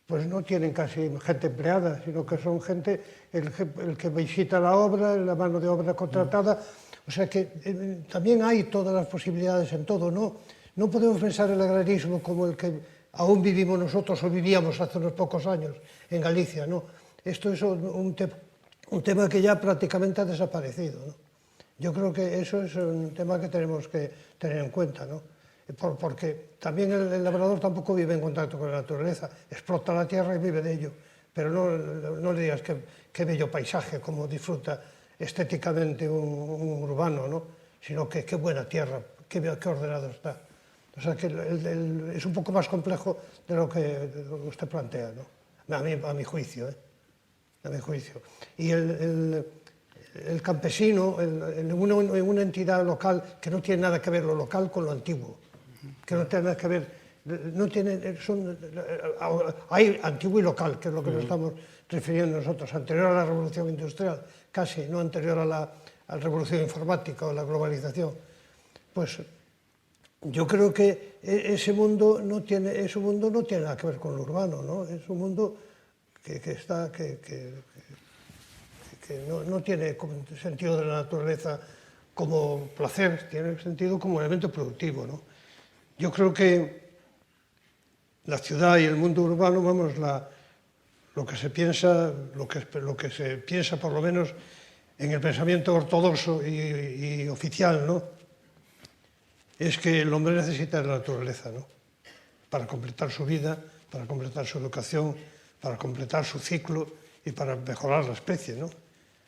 pues no tienen casi gente empleada, sino que son gente, el que visita la obra, la mano de obra contratada. O sea que también hay todas las posibilidades en todo, ¿no? No podemos pensar el agrarismo como el que aún vivimos nosotros o vivíamos hace unos pocos años en Galicia, ¿no? Esto es un tema que ya prácticamente ha desaparecido, ¿no? Yo creo que eso es un tema que tenemos que tener en cuenta, ¿no? Porque también el labrador tampoco vive en contacto con la naturaleza, explota la tierra y vive de ello, pero no le digas qué bello paisaje, cómo disfruta estéticamente un urbano, ¿no? Sino que qué buena tierra, qué ordenado está. O sea que es un poco más complejo de lo que usted plantea, ¿no? A mi juicio, ¿eh? A mi juicio. Y el campesino, en una entidad local que no tiene nada que ver lo local con lo antiguo, que no tiene nada que ver, hay antiguo y local, que es lo que nos estamos refiriendo nosotros, anterior a la revolución industrial, casi, no anterior a la revolución informática o la globalización. Pues yo creo que ese mundo no tiene nada que ver con lo urbano, ¿no? Es un mundo que no tiene sentido de la naturaleza como placer, tiene sentido como elemento productivo, ¿no? Yo creo que la ciudad y el mundo urbano, vamos, lo que se piensa por lo menos en el pensamiento ortodoxo y oficial, ¿no? Es que el hombre necesita la naturaleza, ¿no? Para completar su vida, para completar su educación, para completar su ciclo y para mejorar la especie, ¿no?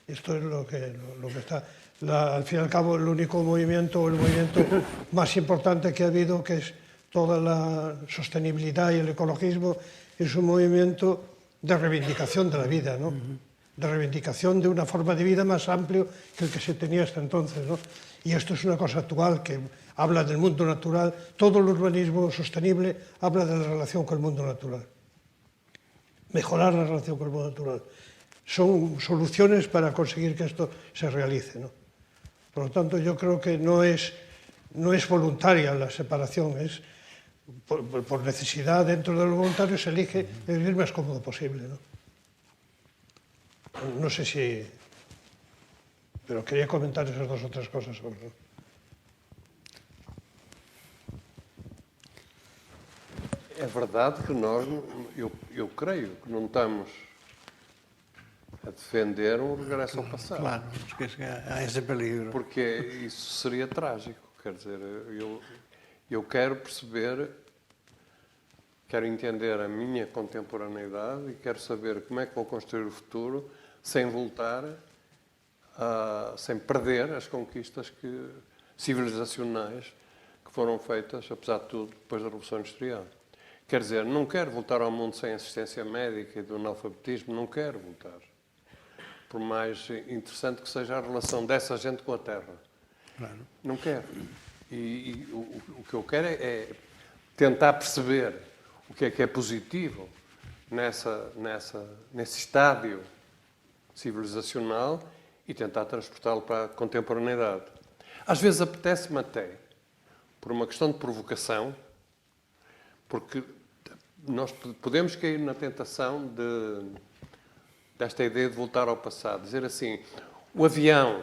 Esto es lo que está... al fin y al cabo, el único movimiento, el movimiento más importante que ha habido, que es toda la sostenibilidad y el ecologismo, es un movimiento de reivindicación de la vida, ¿no? de reivindicación de una forma de vida más amplio que el que se tenía hasta entonces, ¿no? Y esto es una cosa actual que habla del mundo natural. Todo el urbanismo sostenible habla de la relación con el mundo natural. Mejorar la relación con el mundo natural. Son soluciones para conseguir que esto se realice, ¿no? Por lo tanto, yo creo que no es voluntaria la separación, es por necesidad dentro de los voluntarios se elige el vivir más cómodo posible, ¿no? No sé si... Pero quería comentar esas dos o tres cosas sobre eso. É verdade que nós, eu creio que não estamos a defender um regresso ao passado. Claro, porque há esse peligro. Porque isso seria trágico. Quer dizer, eu quero perceber, quero entender a minha contemporaneidade e quero saber como é que vou construir o futuro sem voltar, sem perder as conquistas civilizacionais que foram feitas, apesar de tudo, depois da Revolução Industrial. Quer dizer, não quero voltar ao mundo sem assistência médica e do analfabetismo, não quero voltar. Por mais interessante que seja a relação dessa gente com a Terra. Claro. Não quero. E o que eu quero é tentar perceber o que é positivo nesse estádio civilizacional e tentar transportá-lo para a contemporaneidade. Às vezes apetece-me até, por uma questão de provocação, porque nós podemos cair na tentação desta ideia de voltar ao passado, dizer assim, o avião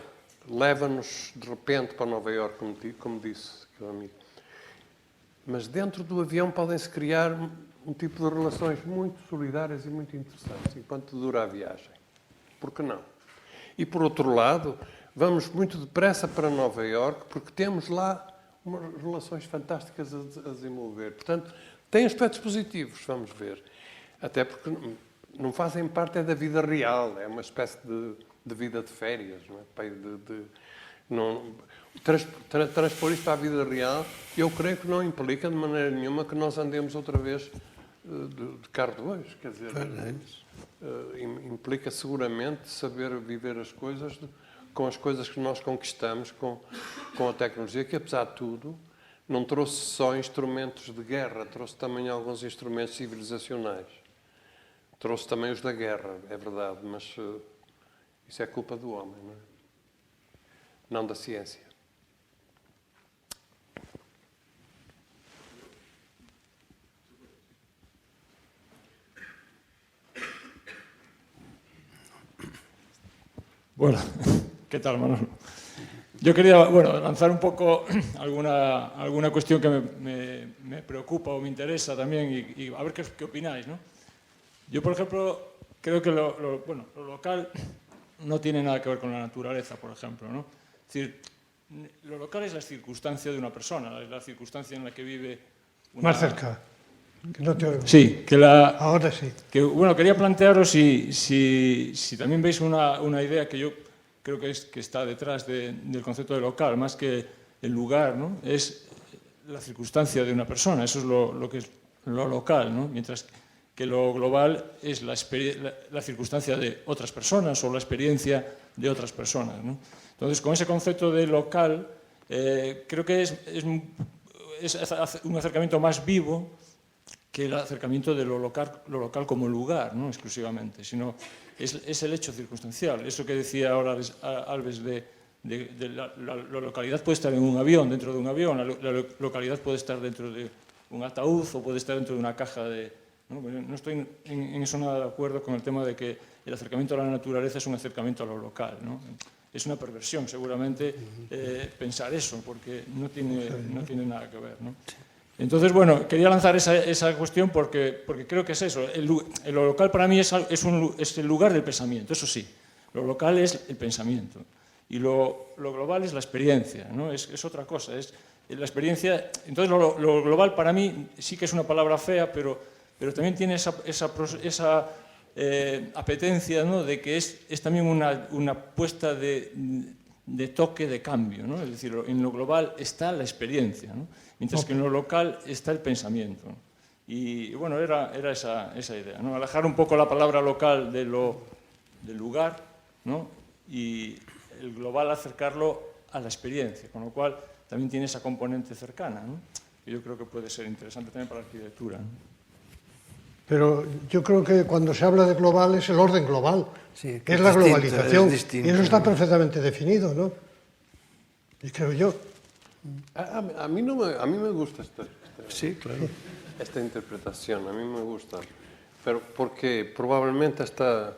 leva-nos de repente para Nova Iorque, como disse aquele amigo. Mas dentro do avião podem-se criar um tipo de relações muito solidárias e muito interessantes, enquanto dura a viagem. Por que não? E por outro lado, vamos muito depressa para Nova Iorque, porque temos lá umas relações fantásticas a desenvolver. Portanto, tem aspectos positivos, vamos ver. Até porque não fazem parte da vida real, é uma espécie de vida de férias. Não é? Transpor isto para a vida real, eu creio que não implica de maneira nenhuma que nós andemos outra vez de carro de hoje. Quer dizer, implica seguramente saber viver as coisas com as coisas que nós conquistamos com a tecnologia, que apesar de tudo não trouxe só instrumentos de guerra, trouxe também alguns instrumentos civilizacionais. Trouxe também os da guerra, é verdade, mas isso é culpa do homem, não é? Não da ciência. Bueno, ¿qué tal, Manolo? Yo quería, lanzar un poco alguna cuestión que me preocupa o me interesa también y a ver qué opináis, ¿no? Yo, por ejemplo, creo que lo local no tiene nada que ver con la naturaleza, por ejemplo, ¿no? Es decir, lo local es la circunstancia de una persona, la circunstancia en la que vive una... Más cerca. Que no te oigo. Sí, ahora sí. Que, quería plantearos si también veis una idea que yo creo que está detrás del concepto de local, más que el lugar, ¿no? Es la circunstancia de una persona, eso es lo que es lo local, ¿no? Mientras que lo global es la circunstancia de otras personas o la experiencia de otras personas, ¿no? Entonces, con ese concepto de local, creo que es un acercamiento más vivo que el acercamiento de lo local como lugar, no exclusivamente, sino es el hecho circunstancial. Eso que decía ahora Alves de la localidad puede estar en un avión, dentro de un avión, la localidad puede estar dentro de un ataúd o puede estar dentro de una caja de... No estoy en eso nada de acuerdo con el tema de que el acercamiento a la naturaleza es un acercamiento a lo local, ¿no? Es una perversión, seguramente, pensar eso, porque no tiene nada que ver, ¿no? Entonces, quería lanzar esa cuestión porque creo que es eso. Lo local para mí es el lugar del pensamiento, eso sí. Lo local es el pensamiento. Y lo global es la experiencia, ¿no? Es otra cosa, es la experiencia. Entonces, lo global para mí sí que es una palabra fea, pero también tiene esa apetencia, ¿no? De que es también una puesta de toque de cambio, ¿no? Es decir, en lo global está la experiencia, ¿no? Mientras que en lo local está el pensamiento. Y era esa idea, ¿no? Alejar un poco la palabra local de del lugar, ¿no? Y el global acercarlo a la experiencia, con lo cual también tiene esa componente cercana, ¿no? Que yo creo que puede ser interesante también para la arquitectura, ¿no? Pero yo creo que cuando se habla de global es el orden global, Sí, que es la distinto, globalización. es distinto. Y eso está perfectamente definido, ¿no? Y creo yo. A mí me gusta Sí, claro. esta interpretación, a mí me gusta, pero porque probablemente esta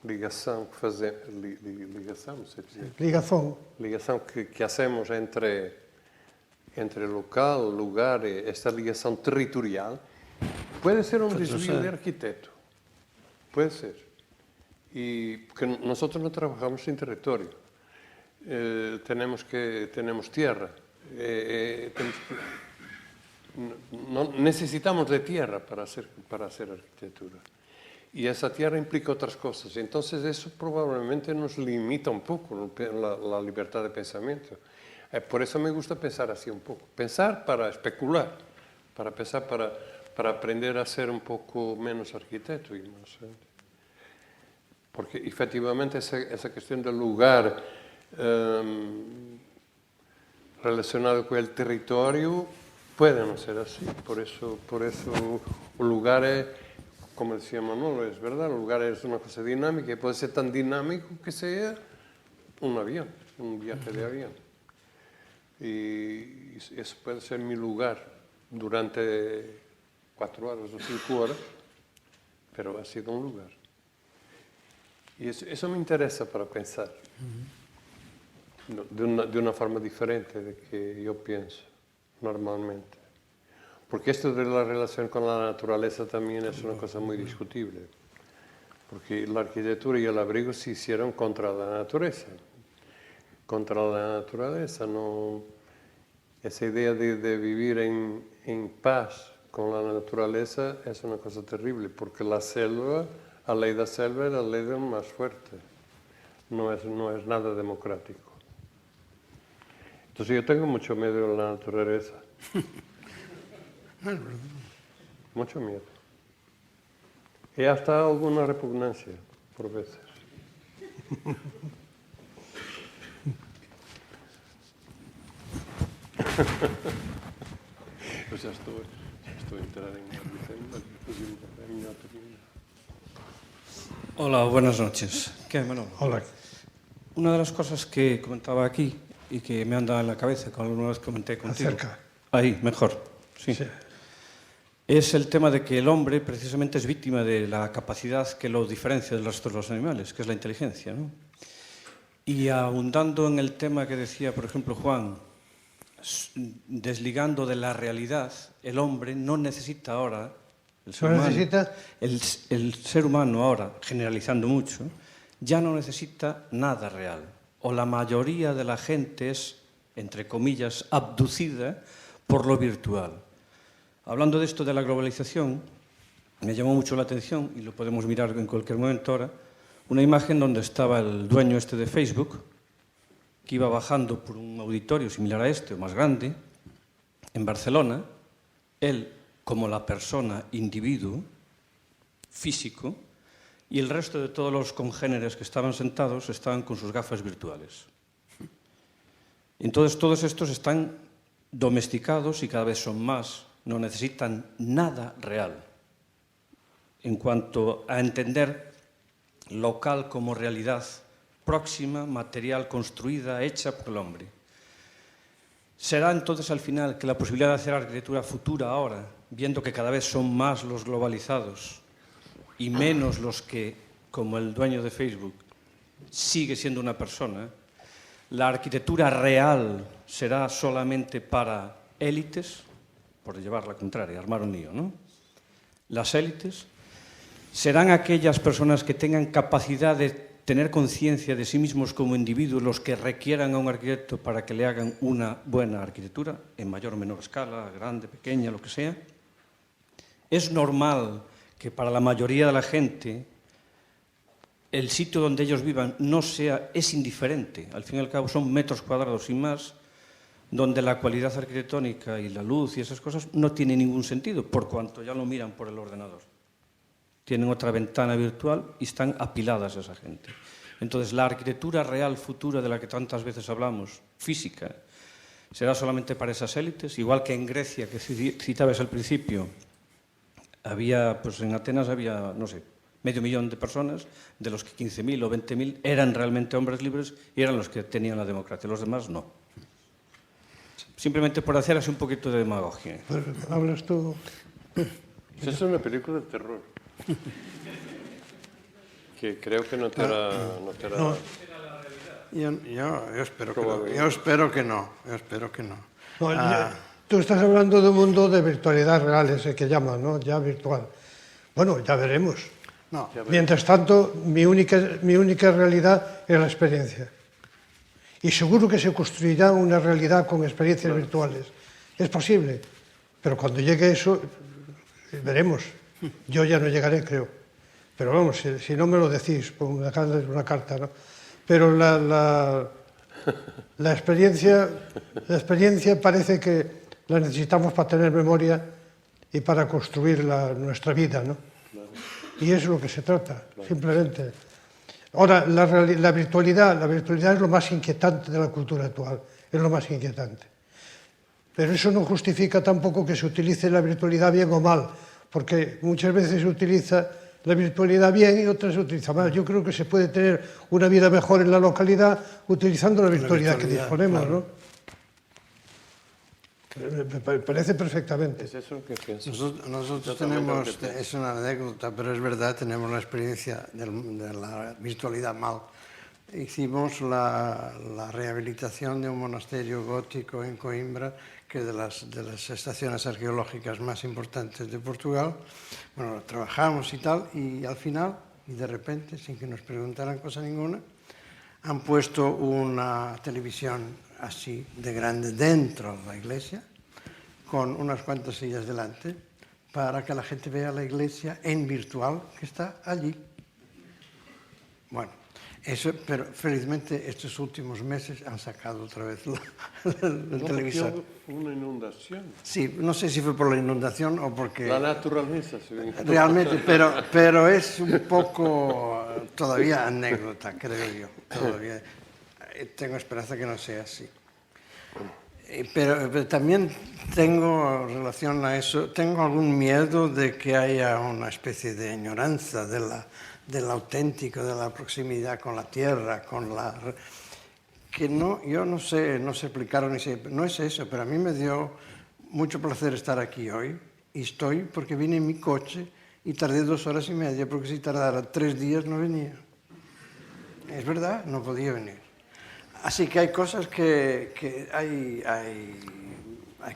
ligação que fazemos, ligação, não sei dizer, ligação que hacemos entre local, lugar, esta ligação territorial, puede ser un desvío de arquitecto, puede ser, y porque nosotros no trabajamos sin territorio, tenemos tierra, no necesitamos de tierra para hacer arquitectura. Y esa tierra implica otras cosas. Entonces eso probablemente nos limita un poco la libertad de pensamiento. Por eso me gusta pensar así un poco. Pensar para especular, para pensar para aprender a ser un poco menos arquitecto y más. Porque efectivamente esa cuestión del lugar relacionado con el territorio puede no ser así. Por eso un lugar es, como decía Manolo, es verdad, el lugar es una cosa dinámica y puede ser tan dinámico que sea un avión, un viaje de avión. Y eso puede ser mi lugar durante 4 horas o 5 horas, pero ha sido un lugar. Y eso me interesa para pensar, de una forma diferente de que yo pienso normalmente. Porque esto de la relación con la naturaleza también es una cosa muy discutible. Porque la arquitectura y el abrigo se hicieron contra la naturaleza. Contra la naturaleza, no. Esa idea de vivir en paz con la naturaleza es una cosa terrible, porque la selva, la ley de la selva es la ley del más fuerte. No es nada democrático. Entonces yo tengo mucho miedo a la naturaleza. Mucho miedo. Y hasta alguna repugnancia, por veces. Pues ya estoy entrando en el Hola, buenas noches. ¿Qué, Manolo? Hola. Una de las cosas que comentaba aquí y que me anda en la cabeza cuando alguna vez comenté contigo. Acerca. Ahí, mejor. Sí. Es el tema de que el hombre precisamente es víctima de la capacidad que lo diferencia del resto de los animales, que es la inteligencia, ¿no? Y ahondando en el tema que decía, por ejemplo, Juan, desligando de la realidad, el hombre no necesita ahora, el ser humano ahora, generalizando mucho, ya no necesita nada real. O la mayoría de la gente es, entre comillas, abducida por lo virtual. Hablando de esto de la globalización, me llamó mucho la atención, y lo podemos mirar en cualquier momento ahora, una imagen donde estaba el dueño este de Facebook, que iba bajando por un auditorio similar a este, o más grande, en Barcelona, él como la persona, individuo, físico, y el resto de todos los congéneres que estaban sentados estaban con sus gafas virtuales. Entonces todos estos están domesticados y cada vez son más, no necesitan nada real en cuanto a entender local como realidad próxima, material, construida, hecha por el hombre. ¿Será entonces al final que la posibilidad de hacer arquitectura futura ahora, viendo que cada vez son más los globalizados y menos los que, como el dueño de Facebook, sigue siendo una persona, la arquitectura real será solamente para élites, por llevar la contraria, armar un lío, ¿no? Las élites serán aquellas personas que tengan capacidad de tener conciencia de sí mismos como individuos los que requieran a un arquitecto para que le hagan una buena arquitectura, en mayor o menor escala, grande, pequeña, lo que sea. Es normal que para la mayoría de la gente el sitio donde ellos vivan es indiferente. Al fin y al cabo son metros cuadrados sin más, donde la cualidad arquitectónica y la luz y esas cosas no tienen ningún sentido, por cuanto ya lo miran por el ordenador. tienen otra ventana virtual y están apiladas a esa gente. Entonces, la arquitectura real futura de la que tantas veces hablamos, física, será solamente para esas élites, igual que en Grecia, que citabas al principio, pues en Atenas había, no sé, 500.000 de personas, de los que 15.000 o 20.000 eran realmente hombres libres y eran los que tenían la democracia, los demás no. Simplemente por hacer así un poquito de demagogia. ¿Hablas tú? Esa es una película de terror. Que creo que no te hará... No. Yo espero que no. No, tú estás hablando de un mundo de virtualidad real, ese que llaman, ¿no? Ya virtual. Bueno, ya veremos. No. Mientras tanto, mi única realidad es la experiencia. Y seguro que se construirá una realidad con experiencias virtuales. Es posible, pero cuando llegue eso, veremos. Yo ya no llegaré, creo. Pero vamos, si no me lo decís, una carta, ¿no? Pero la experiencia parece que la necesitamos para tener memoria y para construir nuestra vida, ¿no? Y eso es lo que se trata, simplemente. Ahora, la virtualidad es lo más inquietante de la cultura actual, es lo más inquietante. Pero eso no justifica tampoco que se utilice la virtualidad bien o mal, porque muchas veces se utiliza la virtualidad bien y otras se utiliza mal. Yo creo que se puede tener una vida mejor en la localidad utilizando la virtualidad que disponemos, claro. ¿No? Me parece perfectamente. ¿Es eso que piensas? Nosotros tenemos, es una anécdota, pero es verdad, tenemos la experiencia de la virtualidad mal. Hicimos la rehabilitación de un monasterio gótico en Coimbra, que es de las estaciones arqueológicas más importantes de Portugal. Bueno, trabajamos y tal, y al final, y de repente, sin que nos preguntaran cosa ninguna, han puesto una televisión así de grande dentro de la iglesia, con unas cuantas sillas delante, para que la gente vea la iglesia en virtual que está allí. Bueno, eso, pero felizmente estos últimos meses han sacado otra vez el televisor. ¿Una inundación? Sí, no sé si fue por la inundación o porque... La naturaleza. Realmente, pero es un poco todavía anécdota, creo yo. Todavía tengo esperanza que no sea así. Pero también tengo, en relación a eso, tengo algún miedo de que haya una especie de añoranza del auténtico, de la proximidad con la tierra, que no, yo no sé explicarlo ni sé, no es eso, pero a mí me dio mucho placer estar aquí hoy, y estoy porque vine en mi coche y tardé 2 horas y media, porque si tardara 3 días no venía. Es verdad, no podía venir. Así que hay cosas hay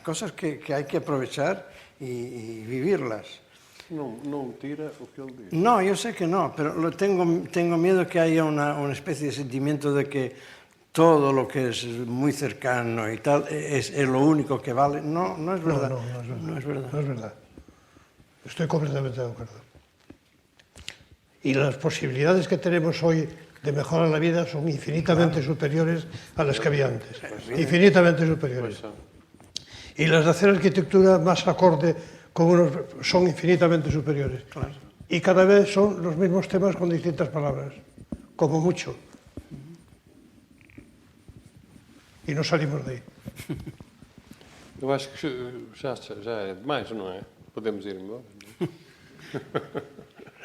cosas que hay que aprovechar y vivirlas. No tira o que él dice. No, yo sé que no, pero tengo miedo que haya una especie de sentimiento de que todo lo que es muy cercano y tal es lo único que vale. No es verdad. No es verdad. Estoy completamente de acuerdo. Y las posibilidades que tenemos hoy de mejorar la vida son infinitamente superiores a las que había antes. Infinitamente superiores. Y las de hacer arquitectura más acorde con unos son infinitamente superiores. Claro. Y cada vez son los mismos temas con distintas palabras, como mucho. E non salimos de aí. Eu acho que já é demais, não é? Podemos ir embora.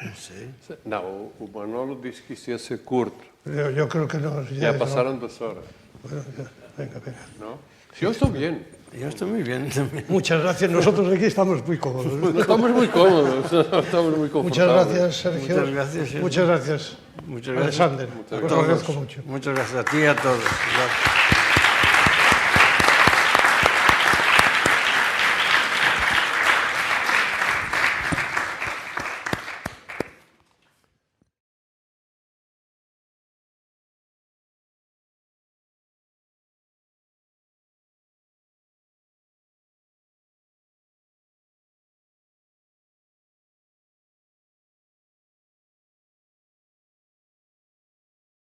Não sei. Não, o Manolo disse que isso ia ser curto. Eu creo que no. Ya pasaron 2 horas. Bueno, ya. Venga. ¿No? Si yo estoy bien. Yo estoy muy bien también. Muchas gracias. Nosotros aquí estamos muy cómodos. Estamos muy cómodos. Estamos muy confortables. Muchas gracias, Sergio. Muchas gracias. Muchas gracias. Muchas gracias. Alexander. Os agradezco mucho. Muchas gracias a ti y a todos. Gracias.